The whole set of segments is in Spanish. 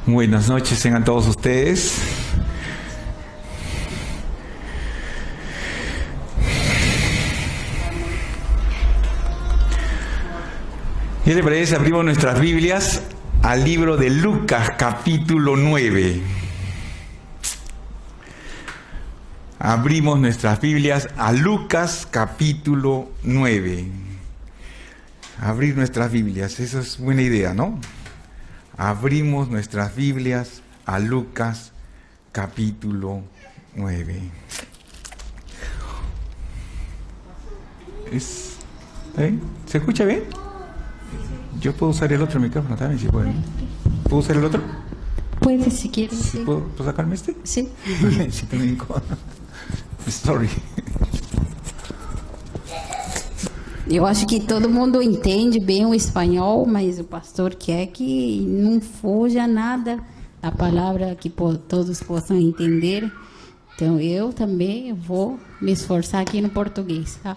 Buenas noches tengan todos ustedes. ¿Qué les parece? Abrimos nuestras Biblias al libro de Lucas, capítulo 9. Abrimos nuestras Biblias a Lucas, capítulo 9. Abrir nuestras Biblias, eso es buena idea, ¿no? Abrimos nuestras Biblias a Lucas, capítulo 9. ¿Está bien? ¿Se escucha bien? Yo puedo usar el otro micrófono también, si puedo. ¿Puedo usar el otro? Puedes, si quieres. ¿Sí? ¿Puedo sacarme este? Sí. Si te me incomoda. Sorry. Eu acho que todo mundo entende bem o espanhol, mas o pastor quer que não fuja nada da palavra, que todos possam entender. Então eu também vou me esforçar aqui no português, tá?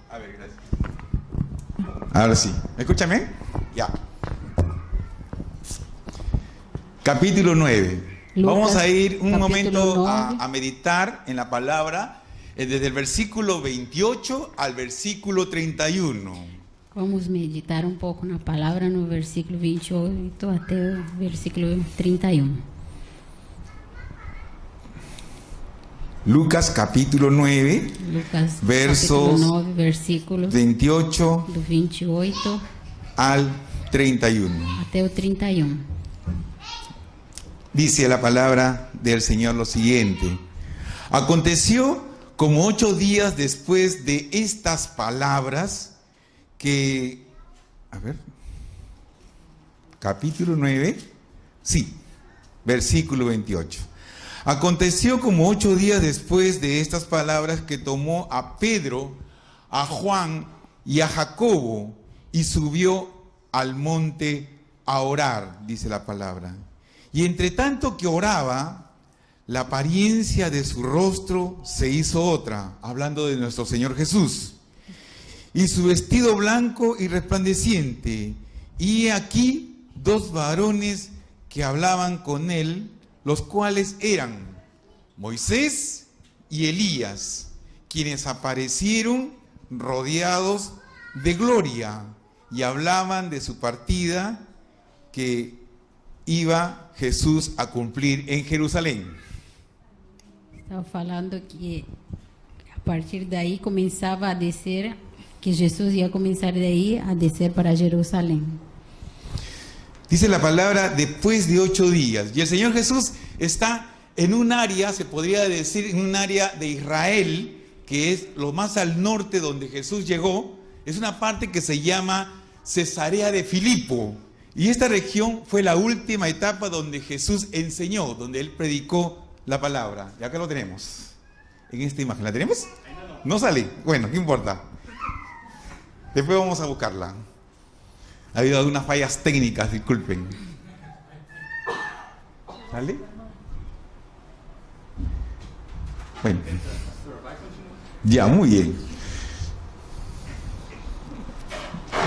A ver, gracias. Ahora sí. ¿Me escuchan bien? Ya. Capítulo 9. Lucas, vamos a ir un momento 9. a meditar en la palabra desde el versículo 28 al versículo 31. Vamos meditar um pouco na palavra no versículo 28 até o versículo 31. Lucas capítulo 9, Lucas versos capítulo 9, versículos 28 do 28 al 31. até o 31. Dice la palabra del Señor lo siguiente: aconteció como 8 días después de estas palabras que, capítulo 9, sí, versículo 28. Aconteció como 8 días después de estas palabras que tomó a Pedro, a Juan y a Jacobo y subió al monte a orar, dice la palabra. Y entre tanto que oraba, la apariencia de su rostro se hizo otra, hablando de nuestro Señor Jesús, y su vestido blanco y resplandeciente. Y aquí 2 varones que hablaban con él, los cuales eran Moisés y Elías, quienes aparecieron rodeados de gloria y hablaban de su partida que iba Jesús a cumplir en Jerusalén. Estava falando que a partir daí começava a descer, que Jesus ia começar daí a descer para Jerusalém. Dice la palabra después de 8 días. Y el Señor Jesús está en un área, se podría decir, en un área de Israel, que es lo más al norte donde Jesús llegó. Es una parte que se llama Cesarea de Filipo. Y esta región fue la última etapa donde Jesús enseñó, donde Él predicó la palabra. Y acá lo tenemos, en esta imagen. ¿La tenemos? No sale. Bueno, ¿qué importa? Después vamos a buscarla. Ha habido algunas fallas técnicas, disculpen. ¿Sale? Bueno. Ya, muy bien.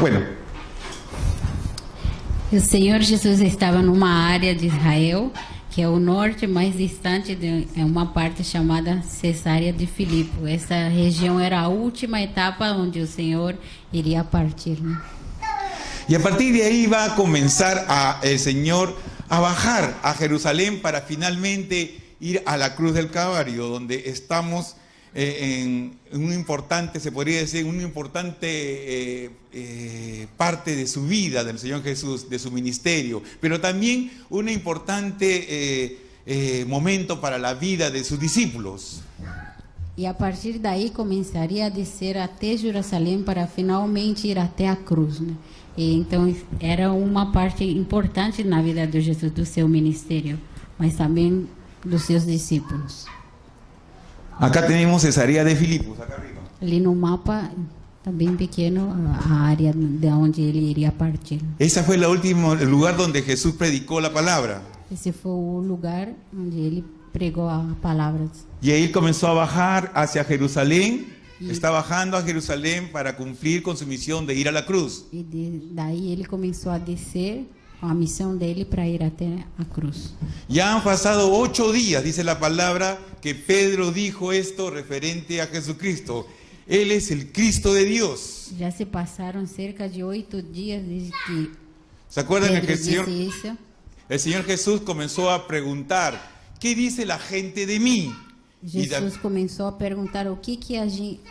Bueno. O Senhor Jesus estava numa área de Israel, que é o norte mais distante, é uma parte chamada Cesarea de Filipo. Essa região era a última etapa onde o Senhor iria partir, né? Y a partir de ahí va a comenzar el Señor a bajar a Jerusalén para finalmente ir a la cruz del Calvario, donde estamos en un importante, se podría decir, una importante parte de su vida del Señor Jesús, de su ministerio, pero también un importante momento para la vida de sus discípulos. E a partir daí começaria a descer até Jerusalém para finalmente ir até a cruz, né? E então era uma parte importante na vida de Jesus, do seu ministério, mas também dos seus discípulos. Acá tenemos Cesarea de Filipos, acá arriba. Ali no mapa está bem pequeno a área de onde ele iria partir. Ese fue el último lugar donde Jesús predicó la palabra. Esse foi o lugar onde ele pregou a palavra. Y ahí comenzó a bajar hacia Jerusalén. Está bajando a Jerusalén para cumplir con su misión de ir a la cruz. E daí ele começou a descer a missão dele para ir até a cruz. Ya han pasado 8 días, dice la palabra, que Pedro dijo esto referente a Jesucristo. Él es el Cristo de Dios. Já se passaram cerca de 8 dias desde que ¿Se acuerdan Pedro que el disse Señor Jesús comenzó a preguntar, ¿qué dice la gente de mí? isso? Jesus começou a perguntar o que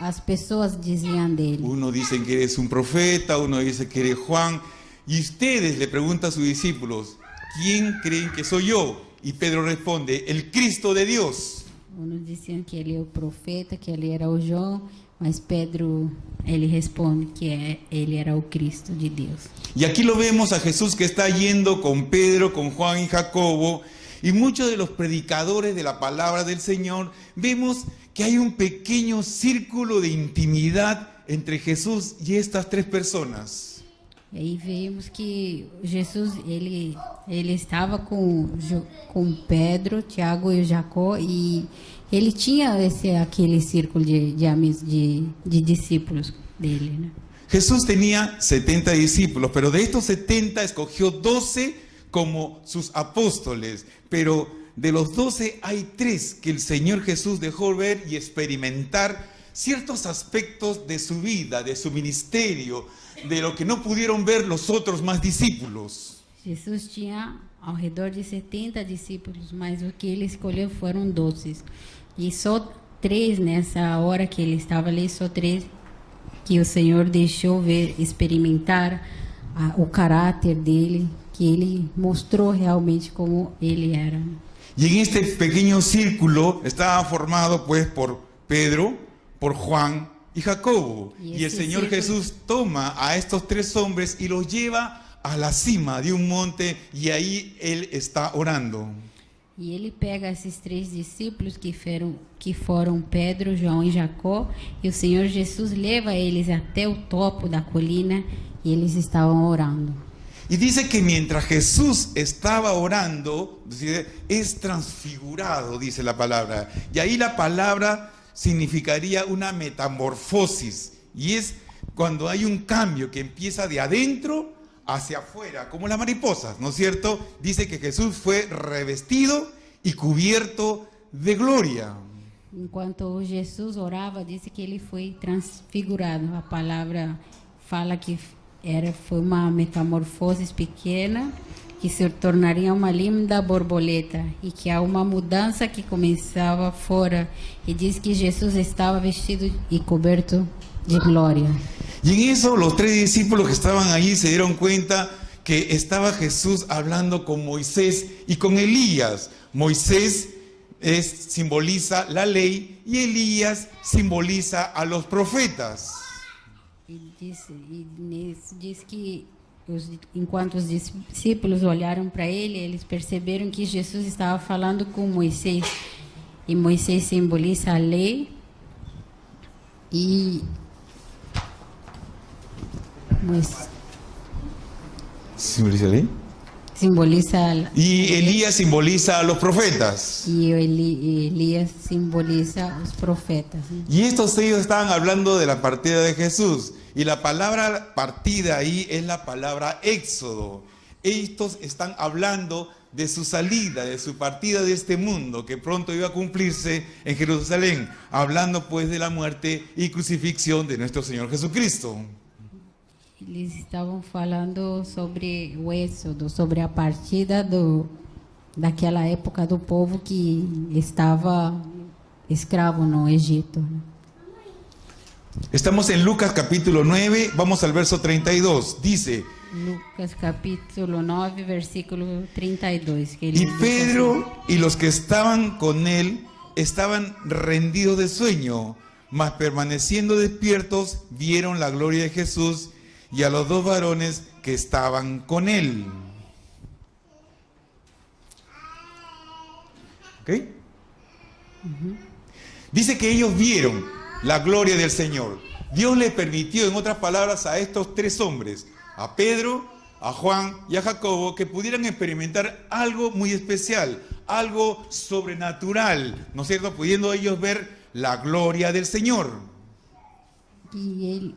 as pessoas diziam dele. Uno dice que eres un profeta, uno dice que eres Juan, y ustedes le preguntan a sus discípulos, ¿quién creen que soy yo? Y Pedro responde, el Cristo de Dios. Uns diziam que ele é o profeta, que ele era o João, mas Pedro, ele responde que ele era o Cristo de Deus. Y aquí lo vemos a Jesús que está yendo con Pedro, con Juan y Jacobo, y muchos de los predicadores de la palabra del Señor, vemos que hay un pequeño círculo de intimidad entre Jesús y estas 3 personas. E aí vemos que Jesus, ele estava com Pedro, Tiago e Jacó, e ele tinha aquele círculo de discípulos dele, né? Jesús tenía 70 discípulos, pero de estos 70 escogió 12 como sus apóstoles, pero de los 12 hay 3 que el Señor Jesús dejó ver y experimentar ciertos aspectos de su vida, de su ministerio, de lo que no pudieron ver los otros más discípulos. Jesus tinha ao redor de 70 discípulos, mas o que ele escolheu foram 12. E só 3 nessa hora que ele estava ali, só 3 que o Senhor deixou ver, experimentar o caráter dele, que ele mostrou realmente como ele era. Y en este pequeño círculo estaba formado pues por Pedro, por Juan y Jacobo. Y el Señor Jesús toma a estos 3 hombres y los lleva a la cima de un monte y ahí Él está orando. E ele pega esses 3 discípulos que foram Pedro, João e Jacó, e o Senhor Jesus leva eles até o topo da colina e eles estavam orando. Y dice que mientras Jesús estaba orando, es transfigurado, dice la palabra. Y ahí la palabra significaría una metamorfosis. Y es cuando hay un cambio que empieza de adentro hacia afuera, como las mariposas, ¿no es cierto? Dice que Jesús fue revestido y cubierto de gloria. Enquanto Jesus orava, disse que ele foi transfigurado. A palavra fala que foi uma metamorfose pequena que se tornaria uma linda borboleta e que há uma mudança que começava fora, e diz que Jesus estava vestido e coberto de glória. Y en eso los 3 discípulos que estaban allí se dieron cuenta que estaba Jesús hablando con Moisés y con Elías. Moisés simboliza la ley y Elías simboliza a los profetas. E diz que enquanto os discípulos olharam para ele, eles perceberam que Jesus estava falando com Moisés. E Moisés simboliza a lei e ¿Simboliza la ley? Simboliza y Elías simboliza a los profetas. Y Elías simboliza los profetas. Y ellos estaban hablando de la partida de Jesús. Y la palabra partida ahí es la palabra éxodo. Estos están hablando de su salida, de su partida de este mundo, que pronto iba a cumplirse en Jerusalén, hablando pues de la muerte y crucifixión de nuestro Señor Jesucristo. Eles estavam falando sobre o êxodo, sobre a partida daquela época do povo que estava escravo no Egito. Estamos en Lucas capítulo 9, vamos al verso 32. Dice: Lucas capítulo 9, versículo 32. Que y Pedro y los que estaban con él estaban rendidos de sueño, mas permaneciendo despiertos vieron la gloria de Jesús y a los 2 varones que estaban con él. ¿Ok? Dice que ellos vieron la gloria del Señor. Dios le permitió, en otras palabras, a estos 3 hombres, a Pedro, a Juan y a Jacobo, que pudieran experimentar algo muy especial, algo sobrenatural, ¿no es cierto? Pudiendo ellos ver la gloria del Señor. Y él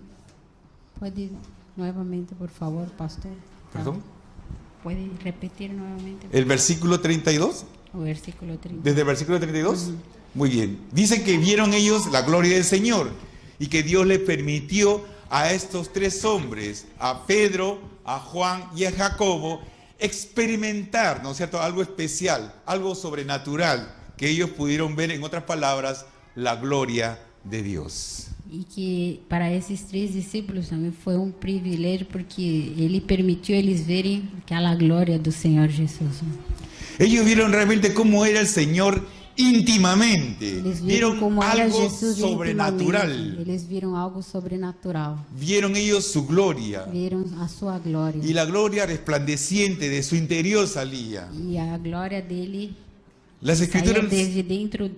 puede nuevamente, por favor, pastor. ¿Perdón? ¿Puede repetir nuevamente El versículo 32. el versículo 30? Desde el versículo 32. Muy bien. Dice que vieron ellos la gloria del Señor y que Dios le permitió a estos tres hombres, a Pedro, a Juan y a Jacobo, experimentar, ¿no es cierto?, algo especial, algo sobrenatural, que ellos pudieron ver, en otras palabras, la gloria de Dios. E que para esses três discípulos também foi um privilégio, porque ele permitiu eles verem aquela glória do Senhor Jesus. Ellos vieron realmente cómo era el Señor íntimamente, Eles viram vieron como era algo Jesus sobrenatural, intimamente. Eles viram algo sobrenatural. vieron ellos su gloria Viram a sua glória. y la gloria resplandeciente de su interior salía. E a glória dele Las saía escrituras, desde dentro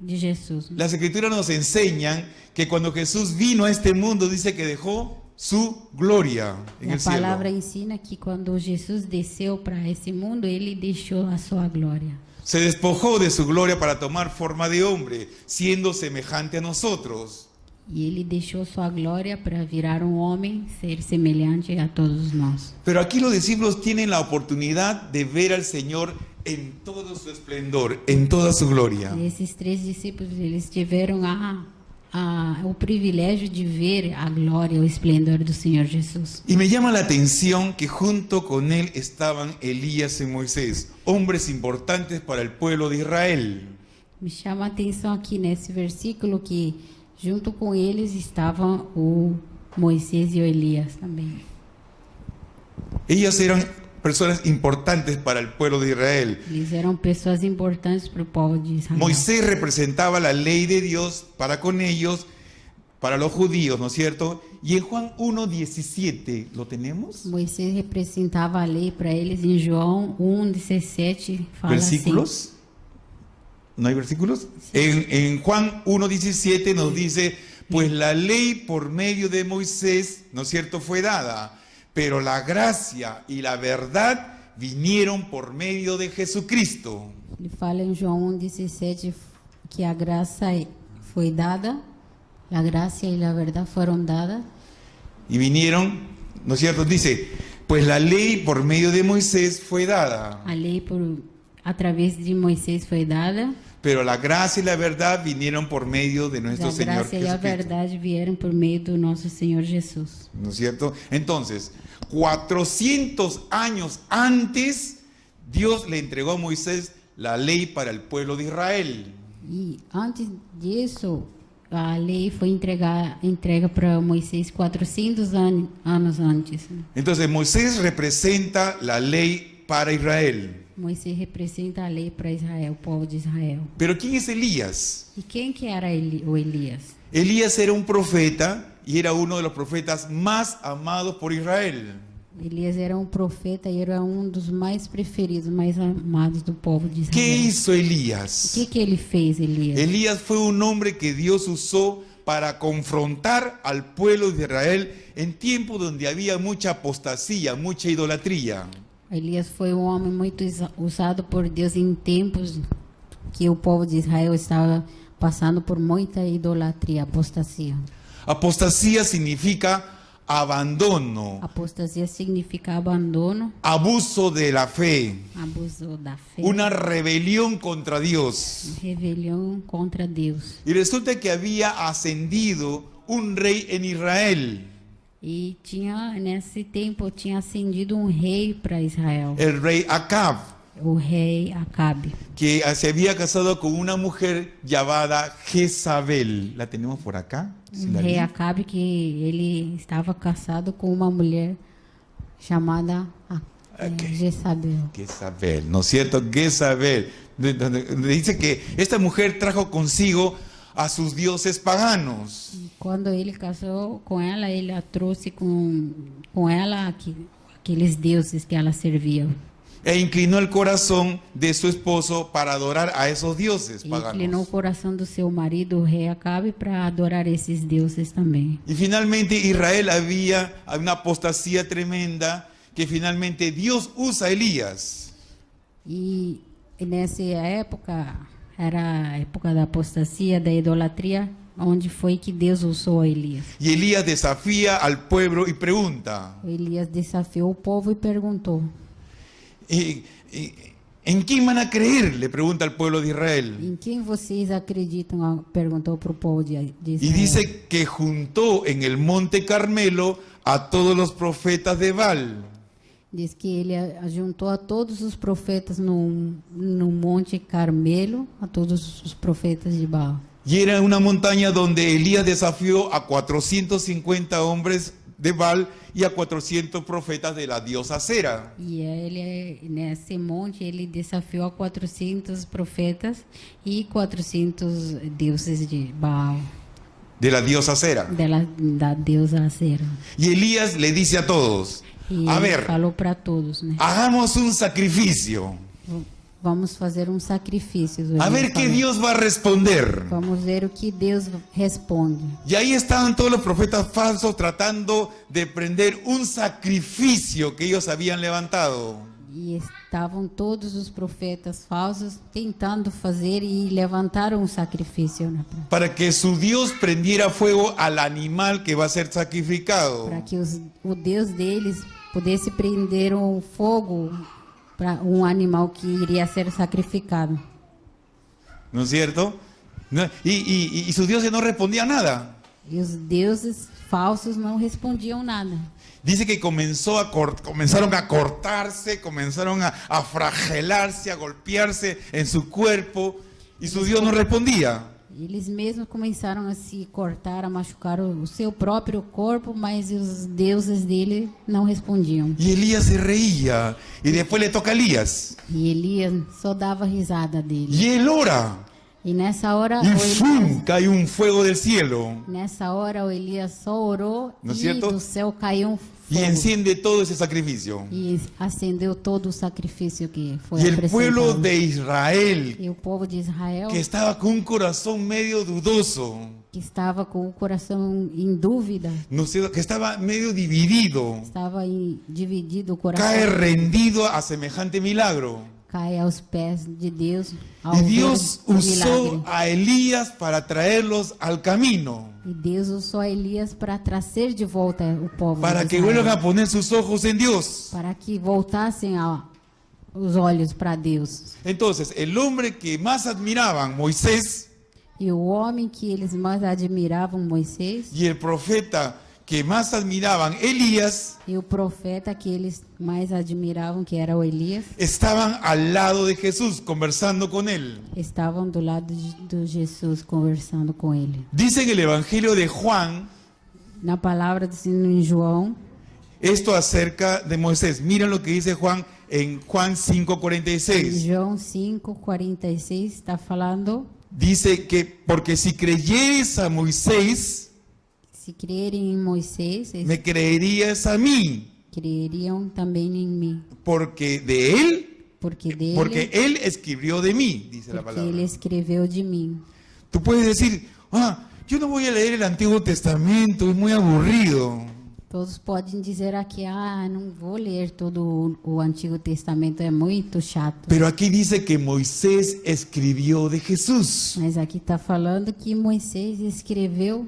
de Jesus. las escrituras nos enseñan que cuando Jesús vino a este mundo, dice que dejó su gloria en A el cielo. palavra ensina que quando Jesus desceu para esse mundo, ele deixou a sua glória. Se despojó de su gloria para tomar forma de hombre, siendo semejante a nosotros. E ele deixou sua glória para virar um homem, ser semelhante a todos nós. Pero aquí los discípulos tienen la oportunidad de ver al Señor en todo su esplendor, en toda su gloria. E esses três discípulos, eles tiveram o privilégio de ver a glória, o esplendor do Senhor Jesus. Y me llama la atención que junto con él estaban Elías y Moisés, hombres importantes para el pueblo de Israel. Me chama a atenção aqui nesse versículo que junto com eles estavam o Moisés e o Elias também. Ellos eran personas importantes para el pueblo de Israel. Eles eram pessoas importantes para o povo de Israel. Moisés representaba la ley de Dios para con ellos, para los judíos, ¿no es cierto? Y en Juan 1:17, ¿lo tenemos? Moisés representava a lei para eles. Em João 1:17 fala ¿Versículos? ¿No hay versículos? En Juan 1:17 nos dice, pues la ley por medio de Moisés, ¿no es cierto?, fue dada, pero la gracia y la verdad vinieron por medio de Jesucristo. Ele fala em João 1:17 que a graça foi dada, a graça e a verdade foram dadas. Y vinieron, ¿no es cierto? Dice, pues la ley por medio de Moisés fue dada, A lei através de Moisés foi dada, pero la gracia y la verdad vinieron por medio de nuestro a Señor graça e a Jesucristo. verdade vieram por meio do nosso Senhor Jesus. ¿No es cierto? Entonces, 400 años antes, Dios le entregó a Moisés la ley para el pueblo de Israel. E antes disso, a lei foi entrega para Moisés 400 anos antes. Entonces, Moisés representa la ley para Israel. Moisés representa a lei para Israel, o povo de Israel. Pero ¿quién es Elías? E quem que era o Elias? Elías era un profeta y era uno de los profetas más amados por Israel. Elias era um profeta e era um dos mais preferidos, mais amados do povo de Israel. ¿Qué hizo O Elías? que ele fez, Elias? Elías fue un hombre que Dios usó para confrontar al pueblo de Israel en tiempos donde había mucha apostasía, mucha idolatría. Elias foi um homem muito usado por Deus em tempos que o povo de Israel estava passando por muita idolatria, apostasia. Apostasía significa abandono, Apostasia significa abandono, abuso de la fe, abuso da fé, una rebelión contra Dios. rebelião contra Deus. Y resulta que había ascendido un rey en Israel, E nesse tempo tinha ascendido um rei para Israel, el rey Acab, o rei Acabe. que se había casado con una mujer llamada Jezabel. ¿La tenemos por acá? ¿Sí la Rei leen? Acabe, que ele estava casado com uma mulher chamada Jezabel. Jezabel, ¿no es cierto? Jezabel. Donde dice que esta mujer trajo consigo a sus dioses paganos. Quando ele casou com ela, ele a trouxe com ela aqueles deuses que ela servia. E inclinó el corazón de su esposo para adorar a esos dioses E inclinou o paganos. coração do seu marido, o rei Acabe, para adorar esses deuses também. Y finalmente Israel había una apostasía tremenda que finalmente Dios usa a Elías. E nessa época, era a época da apostasia, da idolatria, onde foi que Deus usou Elias. Y Elías desafía al pueblo y pregunta, Elias desafiou o povo e perguntou: ¿En quién van a creer?, le pregunta al pueblo de Israel. Em quem vocês acreditam? Perguntou para o povo de Y Israel. dice que juntó en el monte Carmelo a todos los profetas de Baal. Diz que ele juntou a todos os profetas no Monte Carmelo, a todos os profetas de Baal. Y era una montaña donde Elías desafió a 450 hombres de Baal y a 400 profetas de la diosa Cera. E ele, nesse monte, ele desafiou a 400 profetas e 400 deuses de Baal, De la diosa Cera. da deusa Cera. Y Elías le dice a todos, E a ele ver, falou para todos, né? hagamos un sacrificio. Vamos fazer um sacrifício. A ver qué Dios va a responder. Vamos ver o que Deus responde. Y ahí estaban todos los profetas falsos tratando de prender un sacrificio que ellos habían levantado. E estavam todos os profetas falsos tentando fazer e levantaram um sacrifício, né? Para que su Dios prendiera fuego al animal que va a ser sacrificado. Para que o Deus deles pudesse prender um fogo para um animal que iria ser sacrificado. ¿No es cierto? Y sus dioses no respondían nada. E os deuses falsos não respondiam nada. Dice que comenzaron a cortarse, comenzaron a fragelarse, a golpearse en su cuerpo, y su Dios no respondía. Eles mesmos começaram a se cortar, a machucar o seu próprio corpo, mas os deuses dele não respondiam. Y Elías se reía, y después le toca a Elías. E Elias só dava risada dele. Y él ora, E nessa hora, y ¡fum!, cae un fuego del cielo, o Elias só orou ¿No es e cierto? do céu caiu um y fogo. enciende todo ese sacrificio. E acendeu todo o sacrifício que foi Y el pueblo apresentado. de Israel, E o povo de Israel, que estaba con un corazón medio dudoso, que estava com o coração em dúvida, no sé, que estaba medio dividido, estava dividido o coração, cae rendido a semejante milagro. cai aos pés de Deus, ao Y ver Dios o usó milagre. a Elías para traerlos al camino, E Deus usou Elias para trazer de volta o povo para de que Israel, vuelvan a poner sus ojos en Dios. para que voltassem os olhos para Deus. Entonces, el hombre que más admiraban, Moisés, E o homem que eles mais admiravam, Moisés, y el profeta que más admiraban, Elías, e o profeta que eles mais admiravam, que era o Elias, estaban al lado de Jesús, conversando con él. estavam do lado de Jesus conversando com ele. Dice en el Evangelio de Juan Na palavra do Senhor em João, esto acerca de Moisés. Miren lo que dice Juan en Juan em 5:46. João 5:46 está falando: Dice que porque si creyeres a Moisés, se crerem em Moisés, eles me creerías a mí, creriam também em mim, porque de él, porque él escribió de mí, dice la porque ele palabra. escreveu de mim. Tú puedes decir, yo no voy a leer el Antiguo Testamento, es muy aburrido. Todos podem dizer aqui: não vou ler todo o Antigo Testamento, é muito chato. Pero aquí dice que Moisés escribió de Jesús. Mas aqui está falando que Moisés escreveu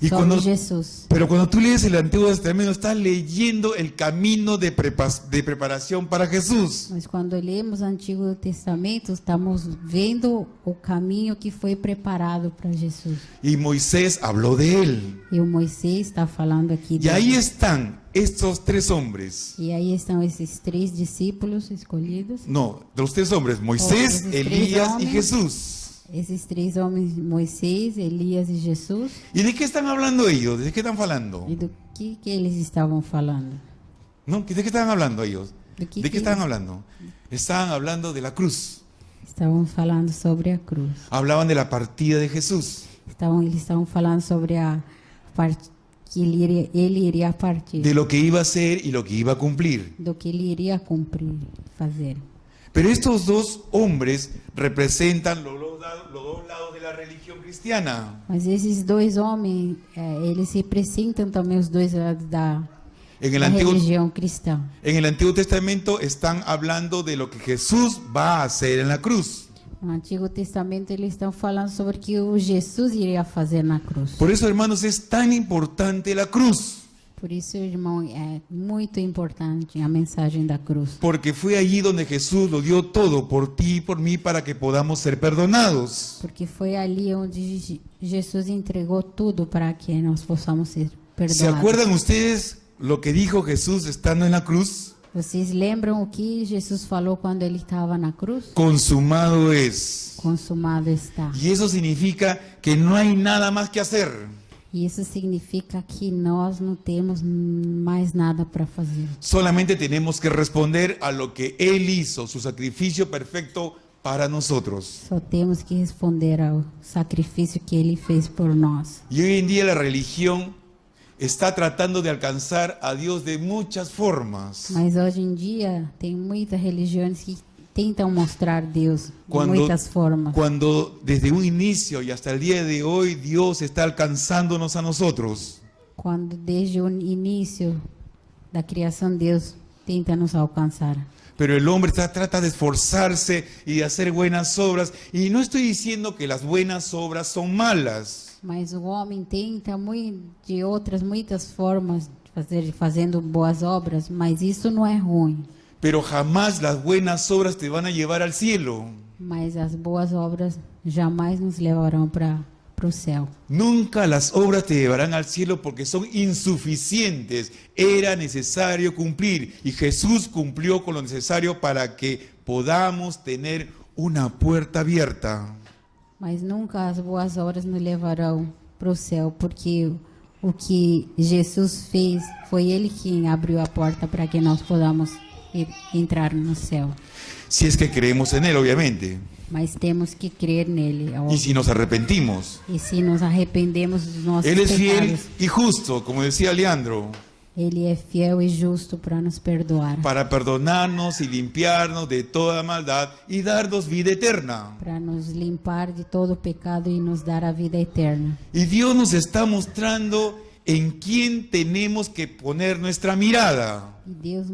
Y sobre cuando- Jesus. Pero cuando tú lees el Antiguo Testamento, estás leyendo el camino de preparación para Jesús. Mas quando lemos o Antigo Testamento, estamos vendo o caminho que foi preparado para Jesus. Y Moisés habló de él. E o Moisés está falando aqui Y dele. ahí están estos tres hombres. E aí estão esses três discípulos escolhidos. No, los tres hombres, Moisés, esos tres Elías y hombres. Jesús. Esses três homens, Moisés, Elias e Jesus. ¿Y de qué están hablando ellos? ¿De qué están hablando? E do que eles estavam falando? ¿No? ¿De qué estaban hablando ellos? Do que ¿De que qué estaban hablando? Estaban hablando de la cruz. Estavam falando sobre a cruz. Hablaban de la partida de Jesús. Eles estavam falando sobre a parte que ele iria partir, De lo que iba a hacer y lo que iba a cumplir. do que ele iria cumprir, fazer. Pero estos dos hombres representan los dos lados de la religión cristiana. Mas esses dois homens, eles representam também os dois lados da En el Antiguo religião cristã. En el Antiguo Testamento están hablando de lo que Jesús va a hacer en la cruz. No Antigo Testamento eles estão falando sobre o que o Jesus iria fazer na cruz. Por eso, hermanos, es tan importante la cruz. Por isso, irmão, é muito importante a mensagem da cruz. Porque fue allí donde Jesús lo dio todo por ti y por mí para que podamos ser perdonados. Porque foi ali onde Jesus entregou tudo para que nós possamos ser perdoados. ¿Se acuerdan ustedes lo que dijo Jesús estando en la cruz? Vocês lembram o que Jesus falou quando ele estava na cruz? Consumado es. Consumado está. Y eso significa que no hay nada más que hacer. E isso significa que nós não temos mais nada para fazer. Solamente tenemos que responder a lo que Él hizo, su sacrificio perfecto para nosotros. Só temos que responder ao sacrifício que ele fez por nós. Y hoy en día la religión está tratando de alcanzar a Dios de muchas formas. Mas hoje em dia tem muitas religiões que tentam mostrar Deus de muitas formas. Cuando desde un inicio y hasta el día de hoy Dios está alcanzándonos a nosotros. Quando desde o início da criação Deus tenta nos alcançar. Pero el hombre trata de esforzarse y de hacer buenas obras. Y no estoy diciendo que las buenas obras son malas. Mas o homem tenta de outras muitas formas fazendo boas obras, mas isso não é ruim. Pero jamás las buenas obras te van a llevar al cielo. Mas as boas obras jamais nos levarão para o céu. Nunca las obras te llevarán al cielo porque son insuficientes. Era necesario cumplir y Jesús cumplió con lo necesario para que podamos tener una puerta abierta. Mas nunca as boas obras nos levarão para o céu, porque o que Jesus fez foi Ele quem abriu a porta para que nós podamos entrar no céu. Si es que creemos en Él, obviamente. Mas temos que crer nele. Y si nos arrepentimos. E se nos arrependemos dos nossos Él es fiel pecados. y justo, como decía Leandro, Ele é fiel e justo para nos perdoar. para perdonarnos y limpiarnos de toda maldad y darnos vida eterna. Para nos limpar de todo pecado e nos dar a vida eterna. Y Dios nos está mostrando en quién tenemos que poner nuestra mirada. E Deus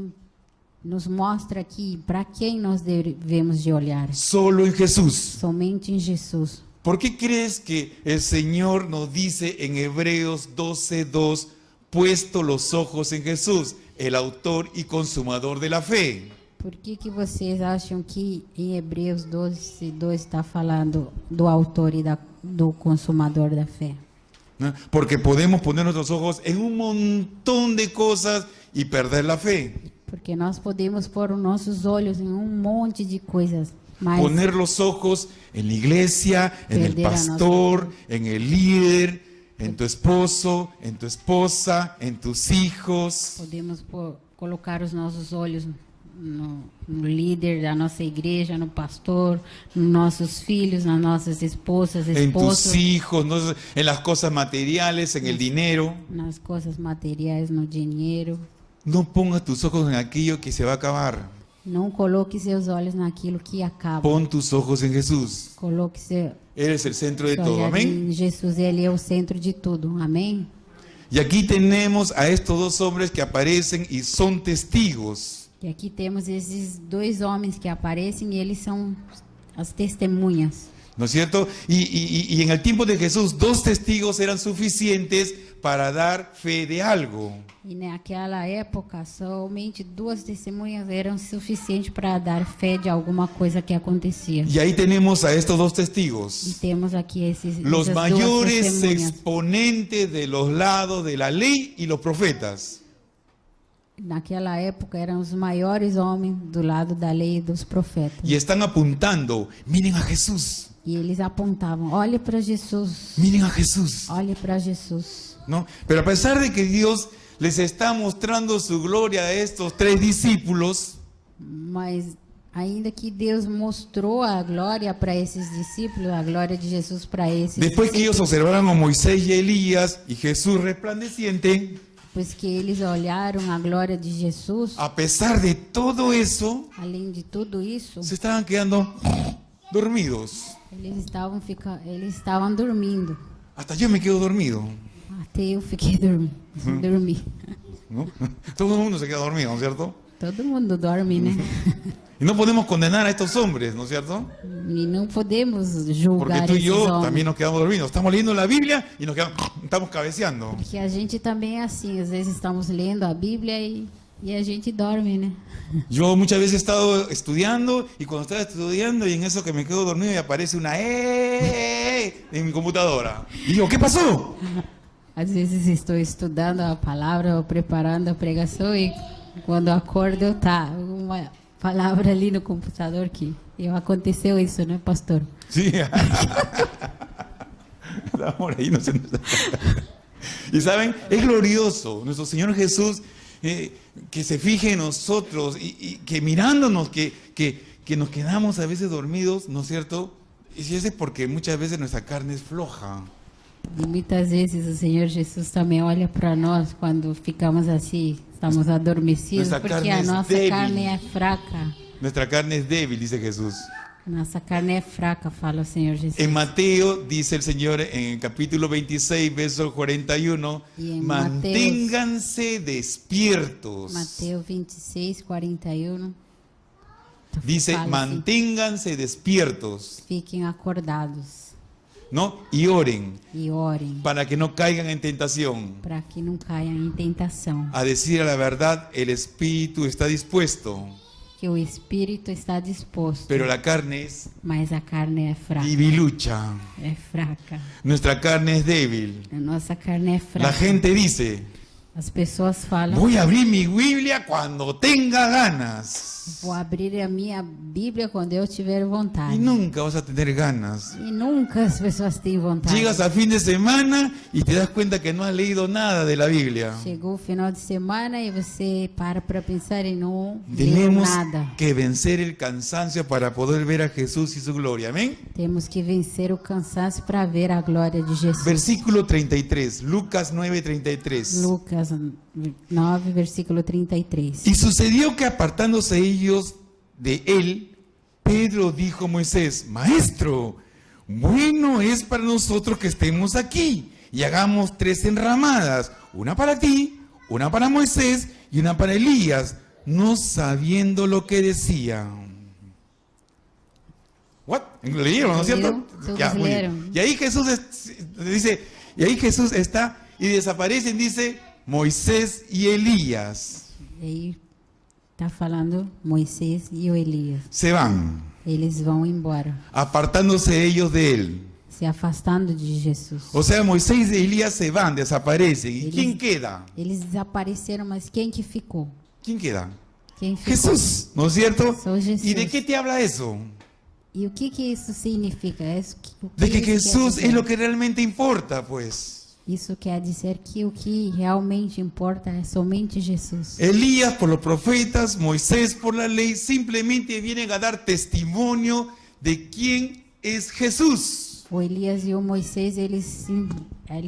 nos mostra aqui para quem nós devemos de olhar. Solo en Jesús. Somente em Jesus. ¿Por qué crees que el Señor nos dice en Hebreos 12:2, puesto los ojos en Jesús, el autor y consumador de la fe? Por que vocês acham que em Hebreus 12:2 está falando do autor e do consumador da fé? ¿No? Porque podemos poner nuestros ojos en un montón de cosas y perder la fe. Porque nós podemos pôr os nossos olhos em monte de coisas, mas Poner los ojos en la iglesia, en el Perder a pastor, en el líder, en tu esposo, en tu esposa, en tus hijos. podemos colocar os nossos olhos no líder da nossa igreja, no pastor, nos nossos filhos, nas nossas esposas, En tus esposos, hijos, ¿no? En las cosas materiales, en el dinero. nas coisas materiais, no dinheiro. No pongas tus ojos en aquello que se va a acabar. Não coloque seus olhos naquilo que acaba. Pon tus ojos en Jesús. Coloque seu Eres el centro de seu todo. olhar Amén. em Jesus, Ele é o centro de tudo. Amém? Y aquí tenemos a estos dos hombres que aparecen y son testigos. E aqui temos esses dois homens que aparecem e eles são as testemunhas. ¿No es cierto? Y en el tiempo de Jesús, 2 testigos eran suficientes para dar fe de algo. E naquela época, somente 2 testemunhas eram suficientes para dar fé de alguma coisa que acontecia. Y ahí tenemos a estos 2 E testigos, temos aqui los essas duas mayores testemunhas. exponentes de los lados de la ley y los profetas. Naquela época eram os maiores homens do lado da lei e dos profetas. Y están apuntando, miren a Jesús, E eles apontavam: olhe para Jesus, miren a Jesús. olhe para Jesus. ¿No? Pero a pesar de que Dios les está mostrando su gloria a estos 3 discípulos, Mas ainda que Deus mostrou a glória para esses discípulos, a glória de Jesus para esses después que ellos discípulos, observaron a Moisés y a Elías y Jesús resplandeciente, pois que eles olharam a glória de Jesus, a pesar de todo eso, além de tudo isso, se estaban quedando dormidos. eles estavam dormindo. Hasta yo me quedo dormido, Até eu fiquei dormi. ¿no? Todo el mundo se queda dormido, ¿no es cierto? Todo mundo dorme, né? Y no podemos condenar a estos hombres, ¿no es cierto? E não podemos Porque julgar tú y esses yo homens. también nos quedamos dormidos. Estamos leyendo la Biblia y estamos cabeceando. Porque a gente também é assim, às vezes estamos lendo a Bíblia e a gente dorme, né? Yo muchas veces he estado estudiando y cuando estaba estudiando y en eso que me quedo dormido y aparece una en mi computadora. Y digo, ¿qué pasó? Às vezes estou estudando a palavra ou preparando a pregação e quando acordo tá uma palavra ali no computador que aconteceu isso, né, pastor? Sí. Estamos ahí, no sé. Y saben, es glorioso nuestro Señor Jesús que se fije en nosotros y que mirándonos, que nos quedamos a veces dormidos, ¿no es cierto? Y si es porque muchas veces nuestra carne es floja. E muitas vezes o Senhor Jesus também olha para nós quando ficamos assim, estamos adormecidos, Nuestra porque carne a es nossa débil. carne é fraca. Nuestra carne es débil, dice Jesús. Nossa carne é fraca, fala o Senhor Jesus. En Mateo dice el Señor en el capítulo 26, verso 41, Y en manténganse despiertos. Mateus 26, 41. Dice, Fala assim, manténganse despiertos, fiquem acordados ¿no? Y oren e orem para que no caigan en tentación. para que não caiam em tentação. A decir a la verdad, el espíritu está dispuesto, Que o espírito está disposto, pero la carne es mas a carne é fraca. debilucha. É fraca. Nuestra carne es débil. A nossa carne é fraca. La gente dice, As pessoas falam, voy a abrir mi Biblia cuando tenga ganas. vou abrir a minha Bíblia quando eu tiver vontade. Y nunca vas a tener ganas. E nunca as pessoas têm vontade. Llegas a fin de semana y te das cuenta que no has leído nada de la Biblia. Chegou o final de semana e você para pensar e não leu Tenemos nada. que vencer el cansancio para poder ver a Jesús y su gloria. Amén. Temos que vencer o cansaço para ver a glória de Jesus. Versículo 33, Lucas 9:33. Lucas 9, versículo 33. Y sucedió que apartándose ellos de él, Pedro dijo a Moisés, Maestro, bueno es para nosotros que estemos aquí y hagamos 3 enramadas, una para ti, una para Moisés y una para Elías, no sabiendo lo que decía. ¿What? ¿Leyeron, no es cierto? Todos Ya, muy bien. leyeron. Y ahí Jesús dice, y ahí Jesús está y desaparecen, dice Moisés y Elías. E aí está falando Moisés e o Elias. Se van, Eles vão embora, apartándose ellos de él. se afastando de Jesus. O sea, Moisés y Elías se van, desaparecen. ¿Y quién queda? Eles desapareceram, mas quem que ficou? ¿Quién queda? Quem ficou? Jesús, ¿no es cierto? Só Jesus. ¿Y de qué te habla eso? E o que isso significa? De que isso quer Jesús dizer? es lo que realmente importa, pues. Isso quer dizer que o que realmente importa é somente Jesus. Elías por los profetas, Moisés por la ley, simplemente vienen a dar testimonio de quién es Jesús. O Elias e o Moisés, eles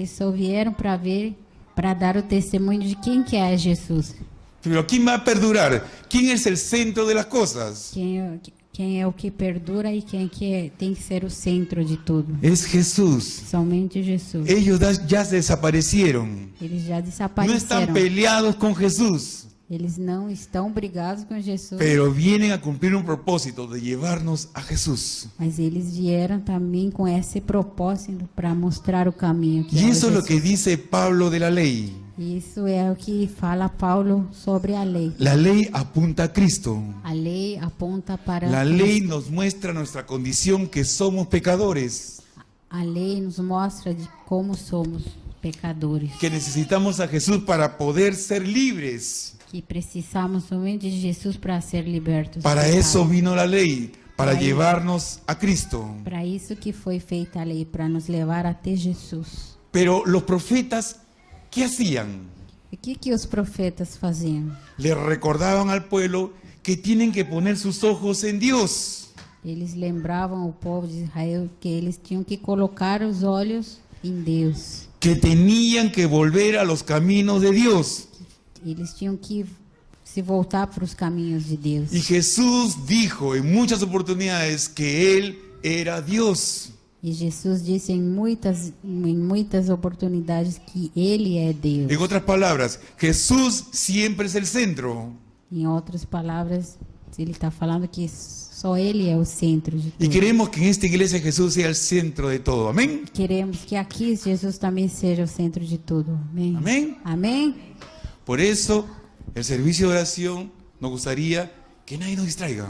só vieram para dar o testemunho de quem que é Jesus. Pero ¿quién va a perdurar? ¿Quién es el centro de las cosas? Quem é o que perdura e quem que tem que ser o centro de tudo. Es Jesús. Somente Jesus. Ellos ya se desaparecieron. Eles já No están desapareceram. peleados con Jesús, Eles não estão brigados com Jesus. pero vienen a cumplir un propósito de llevarnos a Jesús. Mas eles vieram também com esse propósito para mostrar o caminho. Que Y é o eso es lo Jesus. que dice Pablo de la ley. Isso é o que fala Paulo sobre a lei. La ley apunta a Cristo. A lei aponta para La Cristo. ley nos muestra nuestra condición que somos pecadores, A lei nos mostra de como somos pecadores, que necesitamos a Jesús para poder ser libres. que precisamos somente de Jesus para ser libertos. Para do eso pecado. vino la ley, para Para llevarnos a Cristo. Para isso que foi feita a lei, para nos levar até Jesus. Pero los profetas, ¿qué hacían? E o que os profetas faziam? Le recordaban al pueblo que tienen que poner sus ojos en Dios. Eles lembravam ao povo de Israel que eles tinham que colocar os olhos em Deus. Que tenían que volver a los caminos de Dios. Eles tinham que se voltar para os caminhos de Deus. Y Jesús dijo en muchas oportunidades que Él era Dios. E Jesus disse em muitas oportunidades que Ele é Deus. En otras palabras, Jesús siempre es el centro. Em outras palavras, Ele está falando que só Ele é o centro de Y tudo. queremos que en esta iglesia Jesús sea el centro de todo. Amén. Queremos que aqui Jesus também seja o centro de tudo. Amém? Amén. Amém? Por eso, el servicio de oración nos gustaría que nadie nos distraiga.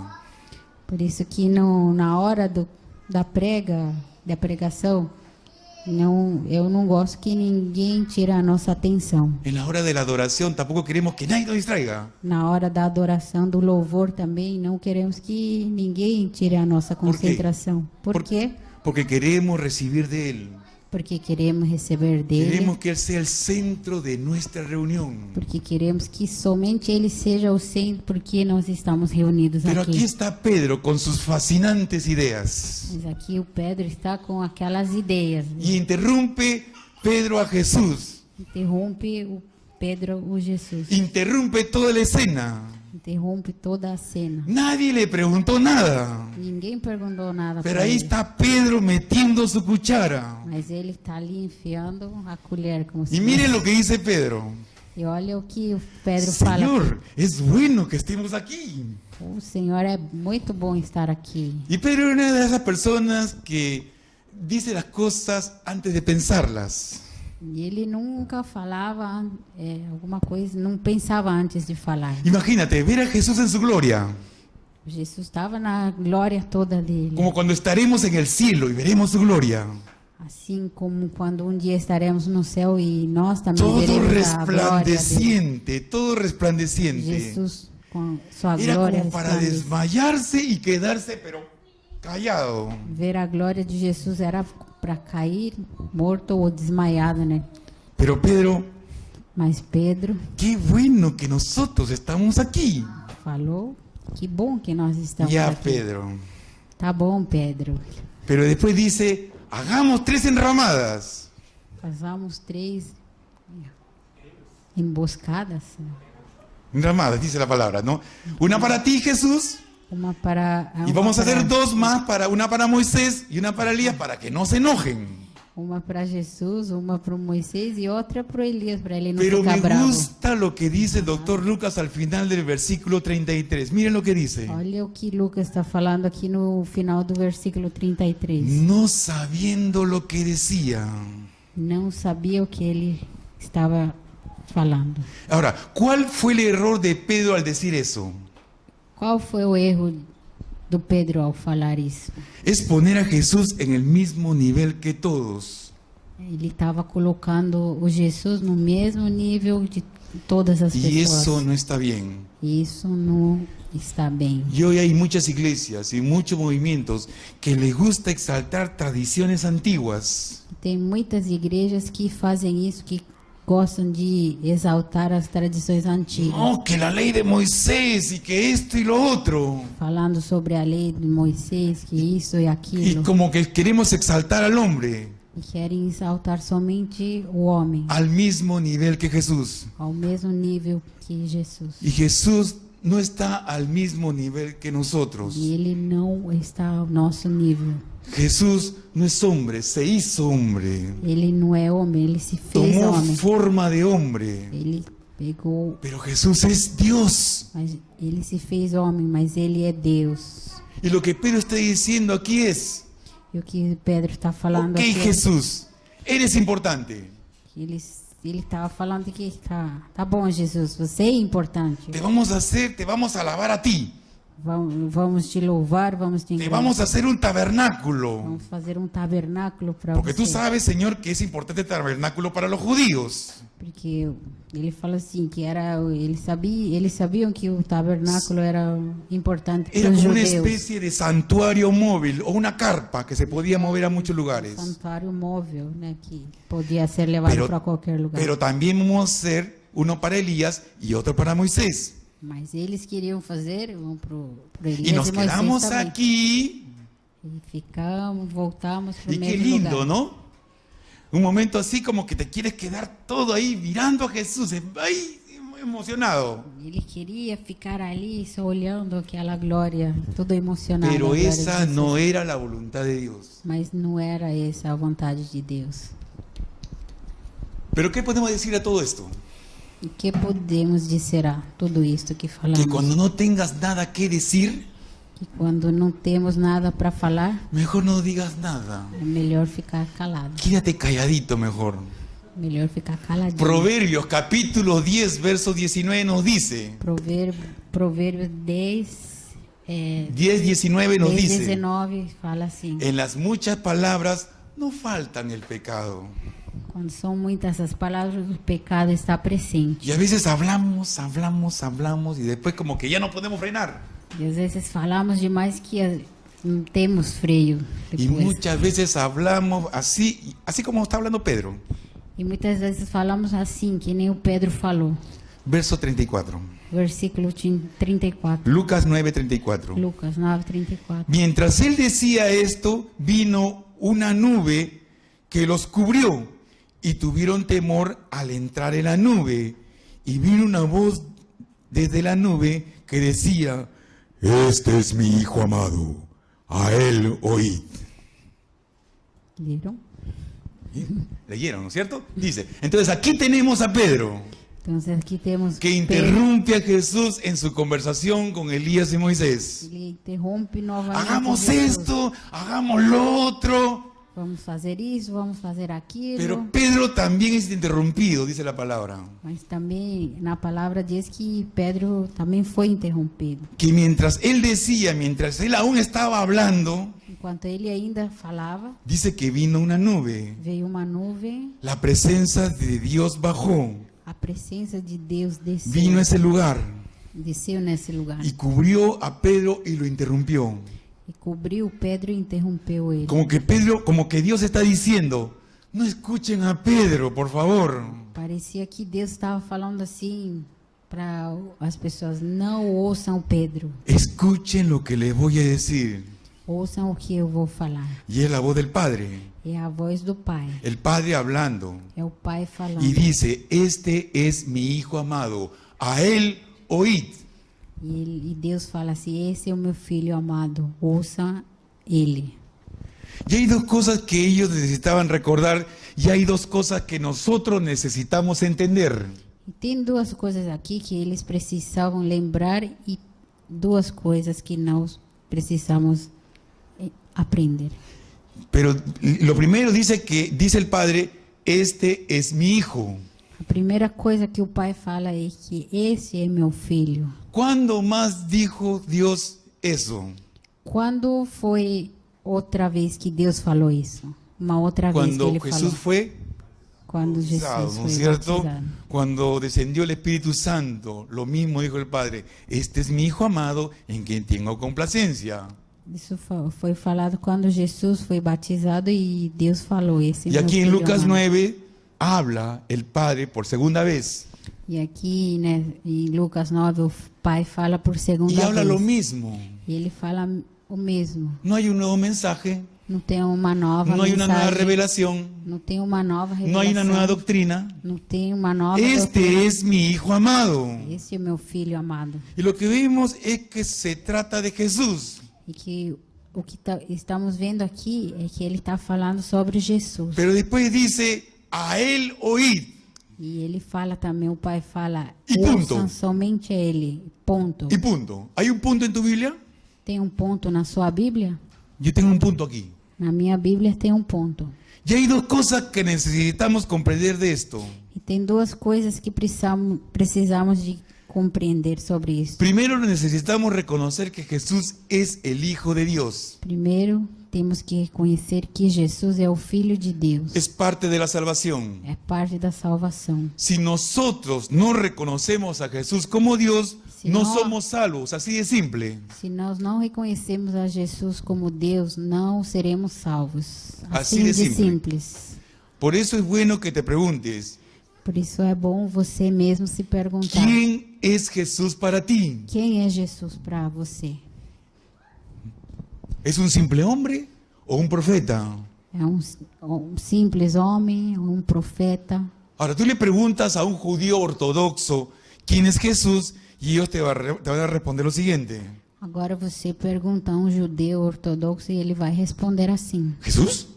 Por isso que na hora da pregação, eu não gosto que ninguém tire a nossa atenção. En la hora de la adoración tampoco queremos que nadie nos distraiga. Na hora da adoração, do louvor também, não queremos que ninguém tire a nossa Por quê? concentração. Por quê? Porque queremos recibir de Él. Porque queremos receber dele. Queremos que Él sea el centro de nuestra reunión. Porque queremos que somente Ele seja o centro, porque nós estamos reunidos Pero aqui. aquí está Pedro con sus fascinantes ideas. Mas aqui o Pedro está com aquelas ideias. Y interrumpe Pedro a Jesús. Interrompe o Pedro, o Jesus. Interrumpe toda la escena. Interrompe toda a cena. Nadie le preguntó nada. Ninguém perguntou nada Pero para ahí ele. está Pedro metiendo su cuchara. Mas ele está ali enfiando a colher como se Y miren lo que dice Pedro. E olha o que o Pedro fala. Señor, es bueno que estemos aquí. O Senhor, é muito bom estar aqui. Y Pedro era una de esas personas que dice las cosas antes de pensarlas. E ele nunca falava alguma coisa, não pensava antes de falar. Imagínate, ver a Jesús en su gloria, Jesus estava na glória toda dele. como cuando estaremos en el cielo y veremos su gloria. Assim como quando dia estaremos no céu e nós também Todo veremos a glória dele. resplandeciente, todo resplandeciente. Jesus com sua Era glória como para resplandece. desmayarse y quedarse, pero callado. Ver a glória de Jesus era para cair morto ou desmaiado, né? Pero Pedro, Mas Pedro qué bueno que nosotros estamos aquí. falou: que bom que nós estamos Ya, aqui. Pedro. Tá bom, Pedro. Pero después dice, hagamos 3 enramadas. Fazamos 3 emboscadas. Enramadas, dice la palabra, ¿no? Una para ti, Jesús. Uma para Y vamos a hacer 2 más, una para Moisés y una para Elías, para que no se enojen. Uma para Jesus, uma para Moisés e outra para Elias, para ele não Pero ficar me bravo. gusta lo que dice el doctor Lucas al final del versículo 33. Miren lo que dice. Olha o que Lucas está falando aqui no final do versículo 33. No sabiendo lo que decía. Não sabia o que ele estava falando. Ahora, ¿cuál fue el error de Pedro al decir eso? Qual foi o erro do Pedro ao falar isso? Es poner a Jesús en el mismo nivel que todos. Ele estava colocando o Jesus no mesmo nível de todas as Y pessoas. eso no está bien. Isso não está bem. Y hoy hay muchas iglesias y muchos movimientos que les gusta exaltar tradiciones antiguas. Tem muitas igrejas que fazem isso, que gostam de exaltar as tradições antigas, No, que la ley de Moisés y que esto y lo otro. falando sobre a lei de Moisés, que isso e Y aquilo, como que queremos exaltar al hombre e querem exaltar somente o homem, al mismo nivel que Jesús. ao mesmo nível que Jesus. Y Jesús no está al mismo nivel que nosotros. E ele não está ao nosso nível. Jesús no es hombre, se hizo hombre. Ele não é homem, ele se fez Tomó homem. forma de hombre. Ele pegou, Pero Jesús es Dios. mas ele se fez homem, mas ele é Deus. Y lo que Pedro está diciendo aquí es, E o que Pedro está falando ok aqui, Jesús, eres importante. que ele estava falando que tá bom, Jesus, você é importante. Te vamos a alabar a ti. Vamos te louvar, vamos te Te vamos a hacer un tabernáculo. Vamos fazer um tabernáculo para Porque tú você. sabes, Señor, que es importante el tabernáculo para los judíos. Porque ele fala assim que eles sabiam que o tabernáculo era importante para Era os como una judeus. especie de santuario móvil o una carpa que se podía mover a muchos lugares. Santuário móvel, né, que podia ser levado para qualquer lugar. Pero también vamos a hacer uno para Elías y otro para Moisés. Mas eles queriam fazer pro Y Elias nos e Moisés quedamos também. aquí. E voltamos para o Y qué mesmo lindo, lugar. ¿no? Un momento así como que te quieres quedar todo ahí mirando a Jesús. Ay, muy emocionado. Ele queria ficar ali só olhando aquela glória, todo emocionado. Pero a glória de esa Jesus. no era la voluntad de Dios. Mas não era essa a vontade de Deus. Pero ¿qué podemos decir a todo esto? O que podemos dizer a tudo isto que falamos? Que cuando no tengas nada que decir, Que quando não temos nada para falar, mejor no digas nada. é melhor ficar calado. Quédate calladito mejor. Melhor ficar caladinho. Proverbios capítulo 10, verso 19 nos dice. Provérbios 10, 10, 19 nos 10, dice. 19 fala assim. En las muchas palabras no faltan el pecado. Quando são muitas as palavras, o pecado está presente. Y a veces hablamos y después como que ya no podemos frenar. E às vezes falamos demais que não temos freio Y depois. muchas veces hablamos así como está hablando Pedro. E muitas vezes falamos assim, que nem o Pedro falou. Verso 34. Versículo 34. Lucas 9, 34. Lucas 9, 34. Mientras él decía esto, vino una nube que los cubrió y tuvieron temor al entrar en la nube. Y vino una voz desde la nube que decía: este es mi hijo amado, a él oíd. Viram? ¿Leyeron, no es cierto? Dice, entonces aquí tenemos a Pedro, Então aqui temos que Pedro. interrumpe a Jesús en su conversación con Elías y Moisés. Ele interrompe novamente. Hagamos Jesus. esto, hagamos lo otro. Vamos fazer isso, vamos fazer aquilo. Pero Pedro también es interrumpido, dice la palabra. Mas também na palavra diz que Pedro também foi interrompido. Que mientras él aún estaba hablando, Enquanto ele ainda falava, dice que vino una nube. veio uma nuvem, La presencia de Dios bajó, a presença de Deus desceu. vino a ese lugar Desceu nesse lugar. y cubrió a Pedro y lo interrumpió. E cobriu Pedro e interrompeu ele. Como que Dios está diciendo, no escuchen a Pedro, por favor. Parecia que Deus estava falando assim para as pessoas: não ouçam Pedro, Escuchen lo que les voy a decir. ouçam o que eu vou falar. Y es la voz del Padre, É a voz do Pai, el Padre hablando. é o Pai falando. Y dice, este es mi Hijo amado, a él oíd. E Deus fala assim: esse é o meu filho amado, ouça ele. Y hay dos cosas que ellos necesitaban recordar y hay dos cosas que nosotros necesitamos entender. E tem duas coisas aqui que eles precisavam lembrar e duas coisas que nós precisamos aprender. Pero lo primero dice el Padre, este es mi Hijo. A primeira coisa que o Pai fala é que esse é meu filho. ¿Cuándo más dijo Dios eso? Quando foi outra vez que Deus falou isso? Uma outra vez que Cuando ele Jesús falou. fue Quando Jesus bautizado, ¿no foi es cierto? batizado. Cuando descendió el Espíritu Santo, lo mismo dijo el Padre, este es mi Hijo amado en quien tengo complacencia. Isso foi falado quando Jesus foi batizado e Deus falou esse é Y meu aquí en filho Lucas amado. 9 habla el Padre por segunda vez E aqui, né, em Lucas 9, o Pai fala por segunda y habla vez. lo mismo. E ele fala o mesmo. No hay un nuevo mensaje, Não tem uma nova no hay una nueva mensagem, revelación, não tem uma nova revelação, no hay una nueva doctrina. não tem uma nova Este doutrina. es mi Hijo amado. Esse é meu filho amado. Y lo que vemos es que se trata de Jesús. E que o que estamos vendo aqui é que ele está falando sobre Jesus. Pero después dice, a él oíd. E ele fala também, o Pai fala, E ponto. ouçam somente a ele. Ponto. Y punto. ¿Hay un punto en tu Biblia? Tem um ponto na sua Bíblia? Yo tengo un punto aquí. Na minha Bíblia tem um ponto. Y hay dos cosas que necesitamos comprender de esto. E tem duas coisas que precisamos de compreender sobre isso. Primero necesitamos reconocer que Jesús es el Hijo de Dios. Primeiro, temos que reconhecer que Jesus é o Filho de Deus. Es parte de la salvación. É parte da salvação. Si nosotros no reconocemos a Jesús como Dios, Si no no- somos salvos. Así de simple. Se nós não reconhecemos a Jesus como Deus, não seremos salvos. Assim Assim de de simples. simples. Por eso es bueno que te preguntes, Por isso é bom você mesmo se perguntar: ¿quién es Jesús para ti? quem é Jesus para você? ¿Es un simple hombre o un profeta? É um simples homem, um profeta? Ahora tú le preguntas a un judío ortodoxo quién es Jesús y ellos te van a responder lo siguiente. Agora você pergunta a um judeu ortodoxo e ele vai responder assim: ¿Jesús?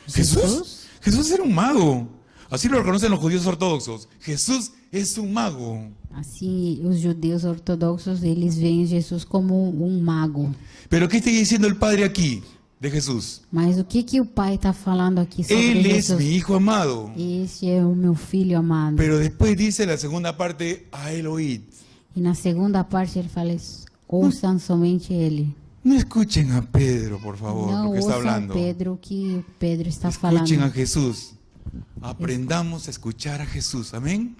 ¿Jesús? Jesús era un mago. Así lo reconocen los judíos ortodoxos. Jesús es un mago. Assim, os judeus ortodoxos, eles veem Jesus como mago. Pero ¿qué está diciendo el Padre aquí de Jesús? Mas o que o Pai está falando aqui sobre Él es Jesus? mi Hijo amado. Este é o meu filho amado. Pero después dice en la segunda parte, a él oíd. E na segunda parte ele fala, ouçam somente ele. No escuchen a Pedro, por favor, Não lo que está ouçam hablando. Pedro, o que Pedro está Escuchen a falando. Jesús. Aprendamos a escuchar a Jesús. Amén.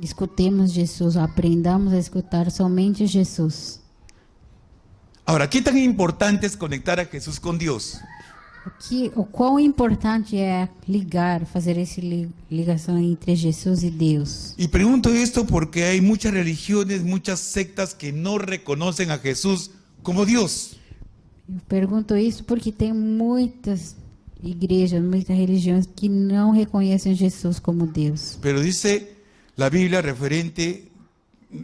Escutemos Jesus, aprendamos a escutar somente Jesus. Ahora, ¿qué tan importante es conectar a Jesús con Dios? O quão importante é ligar, fazer essa ligação entre Jesus e Deus. Y pregunto esto porque hay muchas religiones, muchas sectas que no reconocen a Jesús como Dios. Eu pergunto isso porque tem muitas igrejas, muitas religiões que não reconhecem Jesus como Deus. Pero dice la Biblia referente,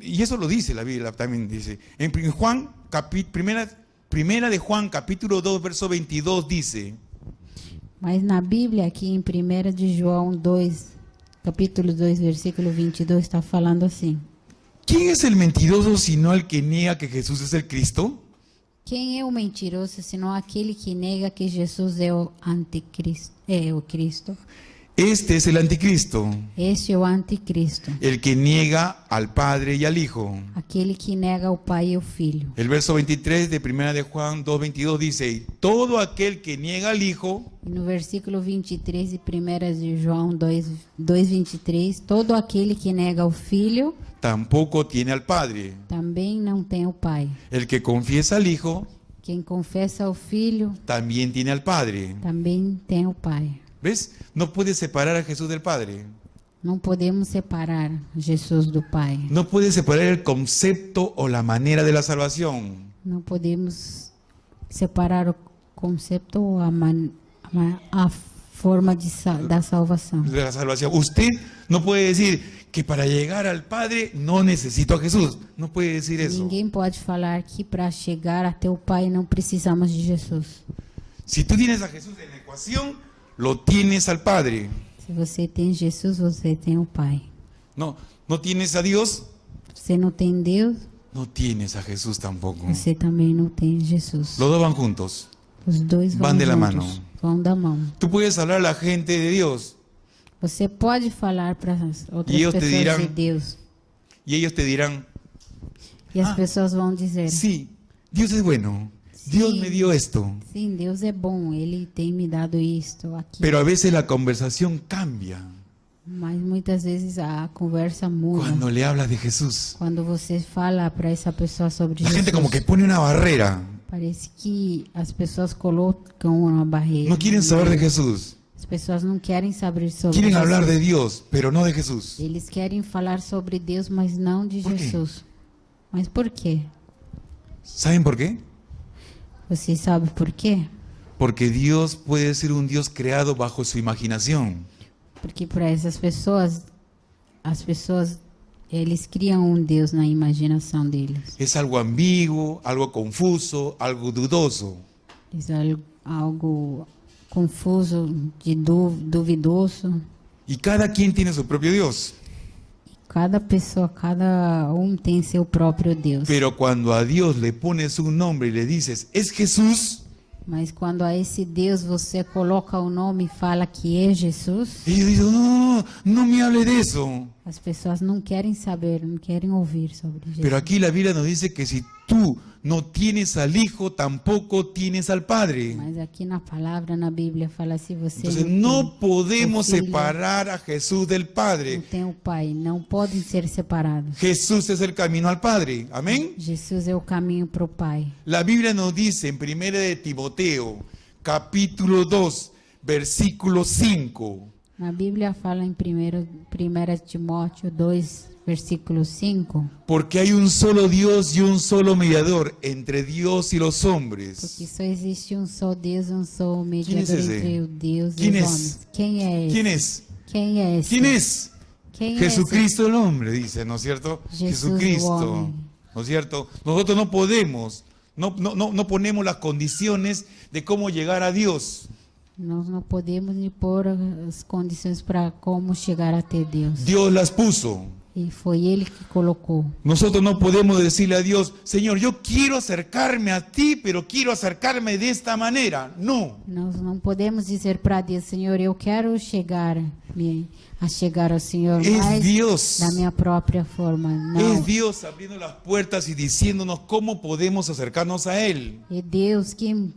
y eso lo dice la Biblia también, dice, en Juan, primera de Juan, capítulo 2, verso 22, dice, Mas na Bíblia, aqui em 1 de João 2, capítulo 2, versículo 22, está falando assim. ¿quién es el mentiroso sino el que niega que Jesús es el Cristo? Quem é o mentiroso, senão aquele que nega que Jesus é o anticristo, é o Cristo? Este es el anticristo, Este é o anticristo, el que niega al Padre y al Hijo. aquele que nega o Pai e o Filho. El verso 23 de primera de Juan 2:22 dice, todo aquel que niega al Hijo, E no versículo 23 de 1 de João 2:23, todo aquele que nega o Filho tampoco tiene al Padre. também não tem o Pai. El que confiesa al Hijo, Quem confessa o Filho también tiene al Padre. também tem o Pai. ¿Ves? No puedes separar a Jesús del Padre. Não podemos separar Jesus do Pai. No puedes separar el concepto o la manera de la salvación. Não podemos separar o conceito ou a forma da salvação. De la salvación. Usted no puede decir que para llegar al Padre no necesito a Jesús. No puede decir eso. Ninguém pode falar que para chegar até o Pai não precisamos de Jesus. Si tú tienes a Jesús en la ecuación, lo tienes al Padre. Se você tem Jesus, você tem o Pai. No tienes a Dios, Você não tem Deus, no tienes a Jesús tampoco. você também não tem Jesus. Los dos van juntos. Os dois vão Van de la juntos, mano. vão da mão. Tú puedes hablar a la gente de Dios Você pode falar para as outras E eles te pessoas dirão- de Deus. y ellos te dirán, E as pessoas vão dizer, sí, Dios es bueno. Dios Sí. me dio esto. sim, Deus é bom, Ele tem me dado isto, aquilo. Pero a veces la conversación cambia Mas muitas vezes a conversa muda. cuando le hablas de Jesús. Quando você fala para essa pessoa sobre La Jesus, gente como que pone una barrera. parece que as pessoas colocam uma barreira. No quieren saber de Jesús. As pessoas não querem saber sobre Quieren Jesus. hablar de Dios, pero no de Jesús. Eles querem falar sobre Deus, mas não de Por quê? Jesus. Mas por quê? ¿Saben por qué? Você sabe por quê? Porque Dios puede ser un Dios creado bajo su imaginación. Porque para essas pessoas, as pessoas, eles criam um Deus na imaginação deles. Es algo ambiguo, algo confuso, algo dudoso. É algo confuso, duvidoso. Y cada quien tiene su propio Dios. Cada pessoa, cada tem seu próprio Deus. Pero cuando a Dios le pones un nombre y le dices, es Jesús, Mas quando a esse Deus você coloca o nome e fala que é Jesus, ellos dicen, no, no me hable de eso. as pessoas não querem saber, não querem ouvir sobre Jesus. Pero aquí la Biblia nos dice que si tú no tienes al Hijo, tampoco tienes al Padre. Mas aqui na palavra, na Bíblia, fala se você Entonces não no podemos o Filho, separar a Jesús del não Padre. tem o Pai, não podem ser separados. Jesús es el camino al Padre. Amén. Jesus é o caminho para o Pai. La Biblia nos dice en 1 de Timoteo, capítulo 2, versículo 5. Na Bíblia fala em 1 Timóteo 2, versículo 5, Porque hay un solo Dios y un solo mediador entre Dios y los hombres. porque só existe um só Deus, um só Quem é mediador esse? entre o Deus e Quem os é homens. Quem é esse? ¿Quién es? Quem é esse? ¿Quién es? Quem é Jesucristo el hombre, dice, ¿no es cierto? Jesús Jesucristo, hombre. ¿no es cierto? Nosotros no podemos, no ponemos las condiciones de cómo llegar a Dios. Nós não podemos nem pôr as condições para como chegar até Deus. Dios las puso. E foi Ele que colocou. Nosotros no podemos decirle a Dios, Señor, yo quiero acercarme a ti, pero quiero acercarme de esta manera. No. Nós não podemos dizer para Deus, Senhor, eu quero chegar ao Senhor, Es mas Dios. da minha própria forma. Não. Es Dios abriendo las puertas y diciéndonos cómo podemos acercarnos a Él. É Deus que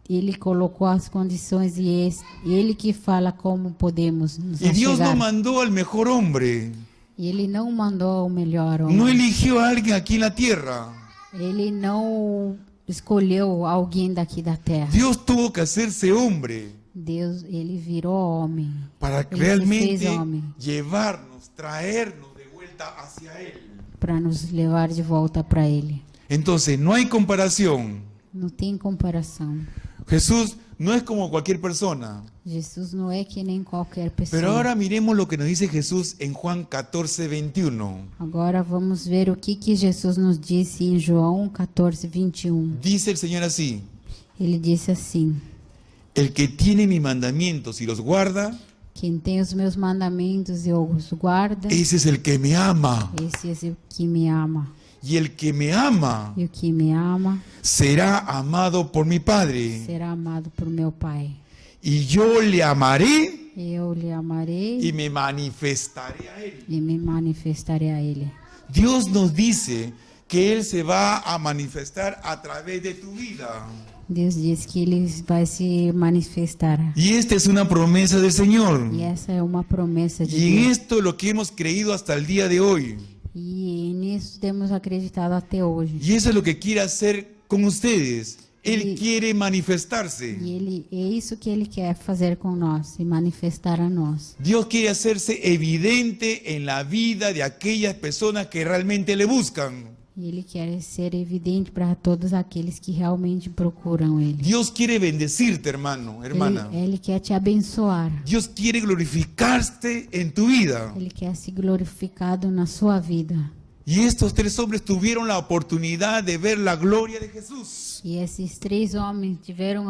Ele colocou as condições e é Ele que fala como podemos nos Y Dios no chegar. mandó al mejor hombre. E Ele não mandou o melhor No homem. eligió a alguien aquí en la tierra. Ele não escolheu alguém daqui da terra. Dios tuvo que hacerse hombre Deus, Ele virou homem. para Ele se realmente fez homem llevarnos, traernos de vuelta hacia Él. para nos levar de volta para Ele. Entonces, no hay comparación. Não tem comparação. Jesús no es como cualquier persona. Jesus não é que nem qualquer pessoa. Pero ahora miremos lo que nos dice Jesús en Juan 14:21. Agora vamos ver o que Jesus nos disse em João 14:21. Dice el Señor así: Ele disse assim: el que tiene mis mandamientos y los guarda, quem tem os meus mandamentos e os guarda, ese es el que me ama. esse é o que me ama. Y el que me ama E o que me ama será amado por mi Padre. será amado por meu Pai. Y yo le amaré Eu lhe amarei y me manifestaré a Él. e me manifestarei a Ele. Dios nos dice que Él se va a manifestar a través de tu vida. Deus diz que Ele vai se manifestar. Y esta es una promesa del Señor. E essa é uma promessa de Y en Deus. esto es lo que hemos creído hasta el día de hoy. E nisso temos acreditado até hoje. Y eso es lo que quiere hacer con ustedes. Él Y- quiere manifestarse. E Ele, é isso que Ele quer fazer com nós, se manifestar a nós. Dios quiere hacerse evidente en la vida de aquellas personas que realmente le buscan. E Ele quer ser evidente para todos aqueles que realmente procuram Ele. Dios quiere bendecirte, hermano, hermana. Ele quer te abençoar. Dios quiere glorificarte en tu vida. Ele quer ser glorificado na sua vida. Y estos tres hombres tuvieron la oportunidad de ver la gloria de Jesús. E esses três homens tiveram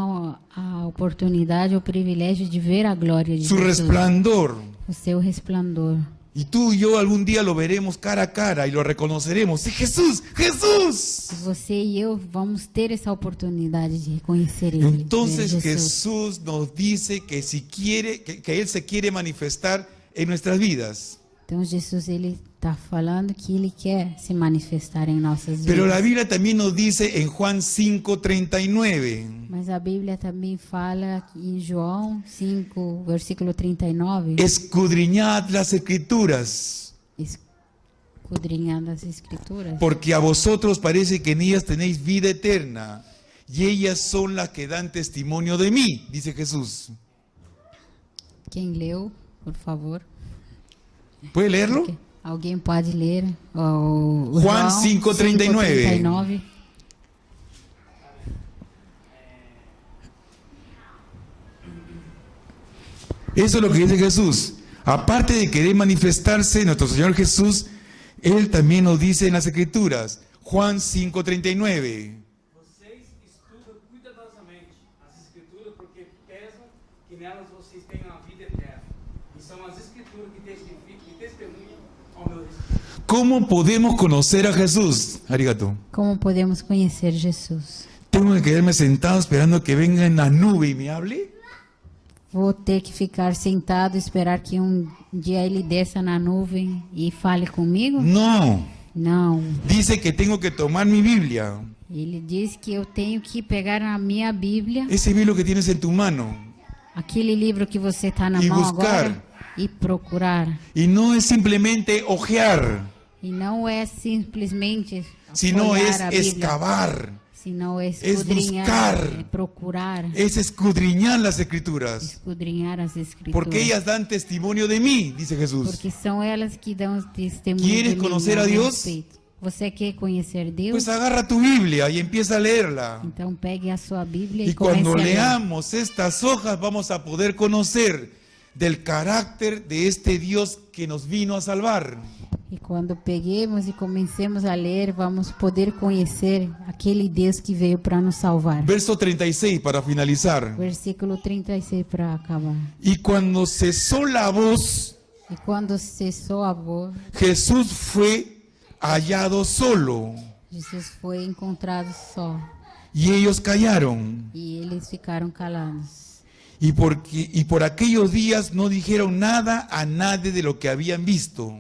a oportunidade, o privilégio de ver a glória de Su Jesus, resplandor. o seu resplandor. Y tú y yo algún día lo veremos cara a cara y lo reconoceremos. ¡Sí, Jesús! ¡Jesús! Você e eu vamos ter essa oportunidade de reconhecer Ele. Entonces ver Jesus. Jesús nos dice que si quiere, que Él se quiere manifestar en nuestras vidas. Então Jesus ele está falando que Ele quer se manifestar em nossas vidas. Pero la Biblia también nos dice en Juan 5:39. Mas a Bíblia também fala aqui em João 5, versículo 39, Escudriñad las escrituras, escudrinhando as Escrituras, porque a vosotros parece que en ellas tenéis vida eterna, y ellas son las que dan testimonio de mí, dice Jesús. Quem leu, por favor? ¿Puede leerlo? Alguém pode ler? O Juan João 5:39. 5:39. Eso es lo que dice Jesús. Aparte de querer manifestarse nuestro Señor Jesús, Él también nos dice en las Escrituras, Juan 5:39. Vocês estudam cuidadosamente as Escrituras porque pensam que nelas vocês têm a vida eterna. E são as Escrituras que testificam e testemunham ao meu respeito. ¿Cómo podemos conocer a Jesús? Arigato. Como podemos conhecer Jesus? ¿Tengo que quedarme sentado esperando que venga en la nube y me hable? Vou ter que ficar sentado e esperar que um dia Ele desça na nuvem e fale comigo? No. Não. Dice que tengo que tomar mi Biblia, Ele diz que eu tenho que pegar a minha Bíblia, ese libro que tienes en tu mano, aquele livro que você está na E mão buscar. agora, e procurar. y no es simplemente ojear, E não é simplesmente sino olhar es a Bíblia, excavar, senão é es escudrinhar, buscar. é procurar, es escudriñar las Escrituras, escudrinhar as Escrituras. porque ellas dan testimonio de mí, dice Jesús. Porque são elas que dão testemunho ¿Quieres de mim, conocer a meu Dios? respeito. Você quer conhecer Deus? Pues agarra tu Biblia y empieza a leerla. Então pegue a sua Bíblia Y e comece cuando a ler. leamos estas hojas vamos a poder conocer del carácter de este Dios que nos vino a salvar. E quando peguemos e comecemos a ler, vamos poder conhecer aquele Deus que veio para nos salvar. Verso 36 para finalizar. Versículo 36 para acabar. Y cuando cesó la voz, E quando cessou a voz, Jesús fue hallado solo Jesus foi encontrado só. y ellos callaron. E eles ficaram calados. Y por aquellos días no dijeron nada a nadie de lo que habían visto.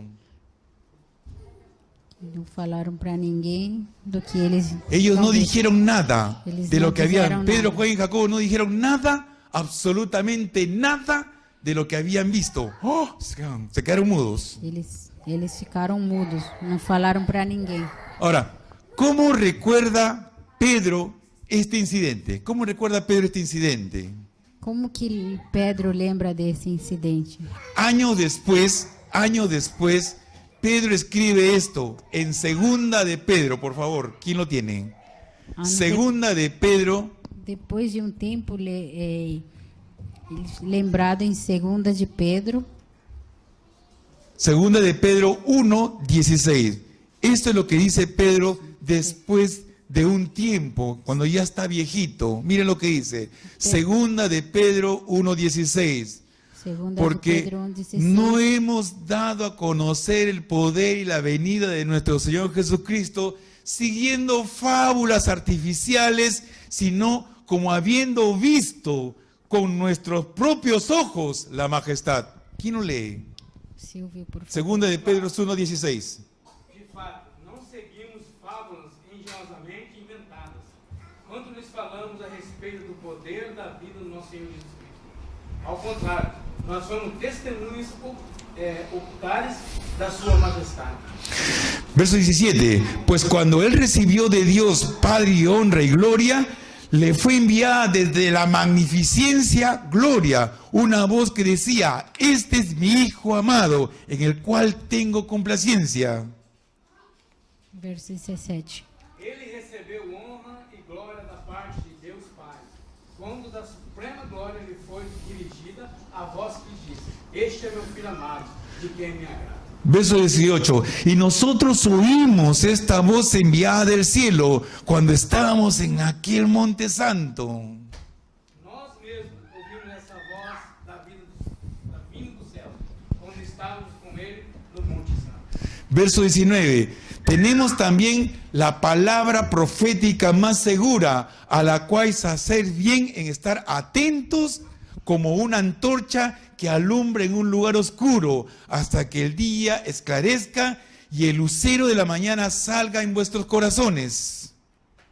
Não falaram para ninguém do que eles Ellos no tinham visto. dijeron nada Ellos de no lo que habían. dijeron Pedro, nada. Juan y Jacobo no dijeron nada, absolutamente nada de lo que habían visto. ¡Oh! Se quedaron mudos. Eles ficaram mudos, não falaram para ninguém. Ahora, ¿cómo recuerda Pedro este incidente? ¿Cómo recuerda Pedro este incidente? Como que Pedro lembra desse incidente? Años después, Pedro escribe esto en Segunda de Pedro, por favor. ¿Quién lo tiene? Segunda de Pedro, Depois de tempo lembrado em 2 de Pedro, Segunda de Pedro 1:16. Esto es lo que dice Pedro después de un tiempo, cuando ya está viejito. Miren lo que dice. Segunda de Pedro 1:16. Segunda de Porque Pedro 1:16. no hemos dado a conocer el poder y la venida de nuestro Señor Jesucristo siguiendo fábulas artificiales, sino como habiendo visto con nuestros propios ojos la majestad. ¿Quién lo lee? Silvio, por favor. Segunda de Pedro 1:16. De fato, não seguimos fábulas engenhosamente inventadas, quando lhes falamos a respeito do poder da vida do nosso Senhor Jesus Cristo. Ao contrário, nós somos testemunhas oculares da sua majestade. Verso 17. Pues cuando él recibió de Dios Padre y honra y gloria, le fue enviada desde la magnificencia gloria una voz que decía: este es mi Hijo amado, en el cual tengo complacencia. Verso 17. Ele recebeu honra e glória da parte de Deus Pai, quando da suprema glória lhe foi dirigida a voz que diz: este é meu filho amado, de quem me agrada. Verso 18. Y nosotros oímos esta voz enviada del cielo cuando estábamos en aquel monte santo. Nós mesmos ouvimos essa voz da vinda do céu, quando estávamos com ele no Monte Santo. Verso 19. Tenemos también la palabra profética más segura, a la cual es hacer bien en estar atentos como una antorcha que alumbra en un lugar oscuro, hasta que el día esclarezca y el lucero de la mañana salga en vuestros corazones.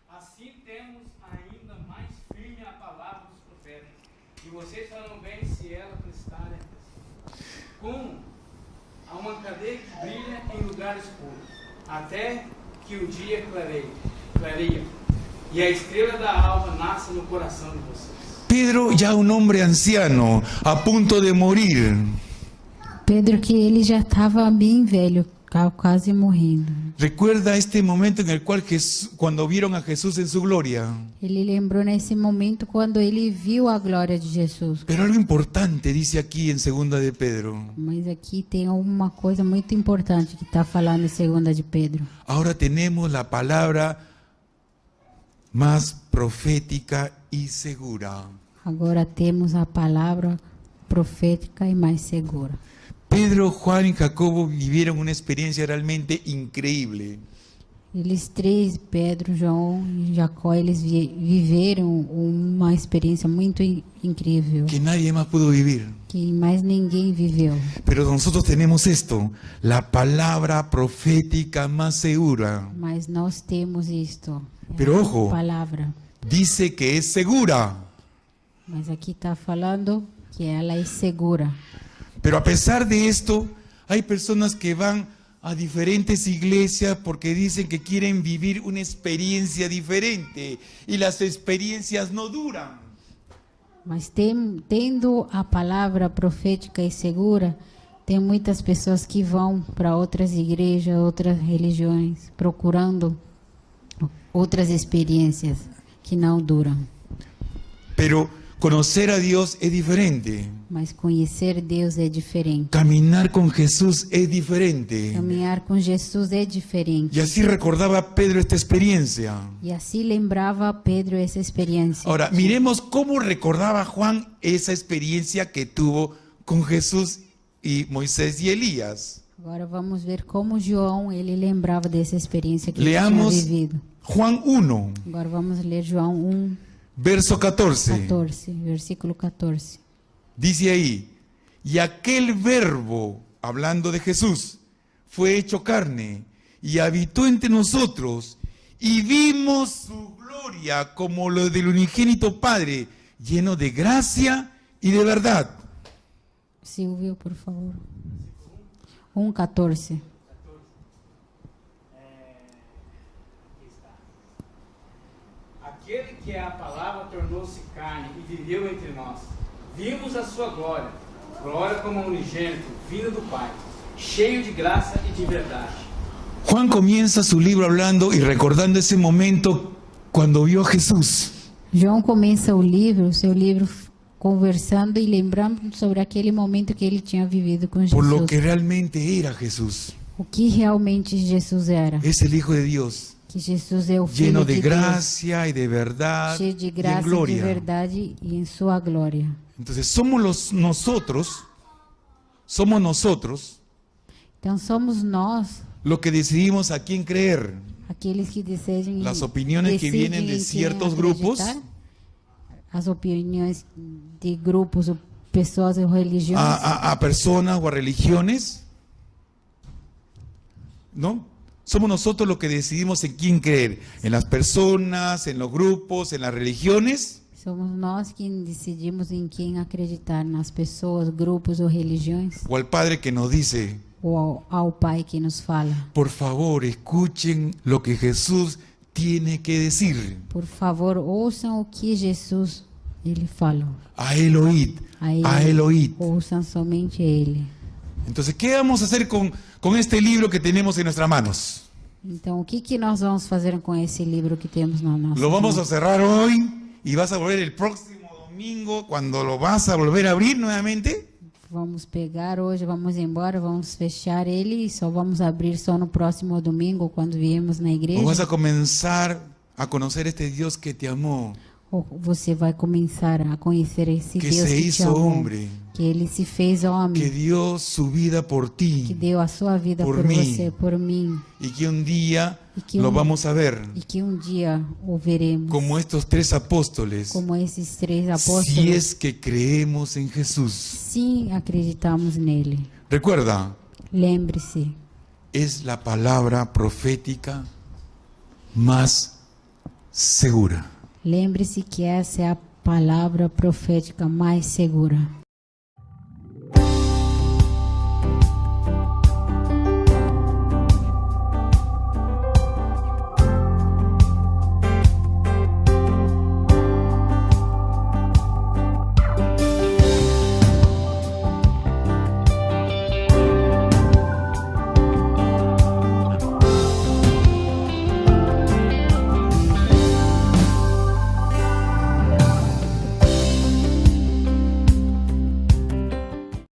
Assim temos ainda mais firme a palavra dos profetas, e vocês farão bem se ela prestarem atenção. Como a uma cadeia que brilha em lugar escuro, até que o dia clareia, e a estrela da alva nasce no coração de vocês. Pedro, ya un hombre anciano, a punto de morir, Pedro, que ele já estava bem velho, quase morrendo. recuerda este momento en el cual cuando vieron a Jesús en su gloria. Ele lembrou nesse momento quando ele viu a glória de Jesus. Pero algo importante dice aquí en Segunda de Pedro. Mas aqui tem uma coisa muito importante que está falando em 2 de Pedro. Ahora tenemos la palabra más profética y segura. Agora temos a palavra profética e mais segura. Pedro, Juan y Jacobo vivieron una experiencia realmente increíble. Eles três, Pedro, João e Jacó, eles viveram uma experiência muito incrível, Que nadie más pudo vivir. que mais ninguém viveu. Pero nosotros tenemos esto, la palabra profética más segura. Mas nós temos isto, Pero a ojo. palavra. Dice que es segura. Mas aqui está falando que ela é segura. Pero a pesar de esto, hay personas que van a diferentes iglesias porque dicen que quieren vivir una experiencia diferente y las experiencias no duran. Mas tendo a palavra profética e segura, tem muitas pessoas que vão para outras igrejas, outras religiões, procurando outras experiências que não duram. Pero conocer a Dios es diferente. Mas conhecer Deus é diferente. Caminar con Jesús es diferente. Caminhar com Jesus é diferente. Y así recordaba Pedro esta experiencia. E assim lembrava Pedro essa experiência. Ahora, miremos cómo recordaba Juan esa experiencia que tuvo con Jesús y Moisés y Elías. Agora vamos ver como João ele lembrava dessa experiência que Leamos ele tinha vivido. Juan 1, Agora vamos ler João 1, verso 14. 14, versículo 14. Dice ahí, y aquel verbo, hablando de Jesús, fue hecho carne y habitó entre nosotros y vimos su gloria como lo del unigénito Padre, lleno de gracia y de verdad. Silvio, por favor. 1:14. Aquele que é a palavra tornou-se carne e viveu entre nós. Vimos a sua glória, glória como unigênito, vindo do Pai, cheio de graça e de verdade. Juan comienza su libro hablando y recordando ese momento cuando vio a Jesús. João começa o seu livro conversando e lembrando sobre aquele momento que ele tinha vivido com Por lo Jesus. que realmente era Jesús. O que realmente Jesus era. Es el Hijo de Dios, Que Jesus é o Filho lleno de de Deus, gracia y de verdad cheio de y en graça e de gloria. verdade e em sua glória. Entonces somos nosotros Então somos nós, los que decidimos a quién creer. aqueles que desejam Las opiniones que vienen de em quem ciertos grupos, acreditar. As opiniões de grupos ou pessoas ou religiões, a personas o a religiones, ¿no? Somos nosotros los que decidimos en quién creer, en las personas, en los grupos, en las religiones, somos nós que decidimos em quem acreditar, nas pessoas, grupos ou religiões, o al Padre que nos dice, ou ao Pai que nos fala. por favor, escuchen lo que Jesús tiene que decir. Por favor, ouçam o que Jesus ele falou. A él oíd, a él oíd. Ouçam somente ele. Entonces, ¿qué vamos a hacer con este libro que tenemos en nuestras manos? Então, o que nós vamos fazer com esse livro que temos na nossa Lo vamos mão? a cerrar hoy y vas a volver el próximo domingo cuando lo vas a volver a abrir nuevamente. Vamos pegar hoje, vamos embora, vamos fechar ele e só vamos abrir só no próximo domingo quando viemos na O igreja. vas a comenzar a conocer este Dios que te amó, Ou você vai começar a conhecer esse que Deus se que te hizo amou, hombre, que ele se fez homem, que dio su vida por que ti deu a sua vida por por mí. você, por mim, y que un día Y que lo un- vamos a ver e que um dia o veremos como estos tres apóstoles, como esses três apóstolos. si es que creemos en Jesús. Sim, acreditamos nele. Recuerda, Lembre-se, es la palabra profética más segura. lembre-se que essa é a palavra profética mais segura.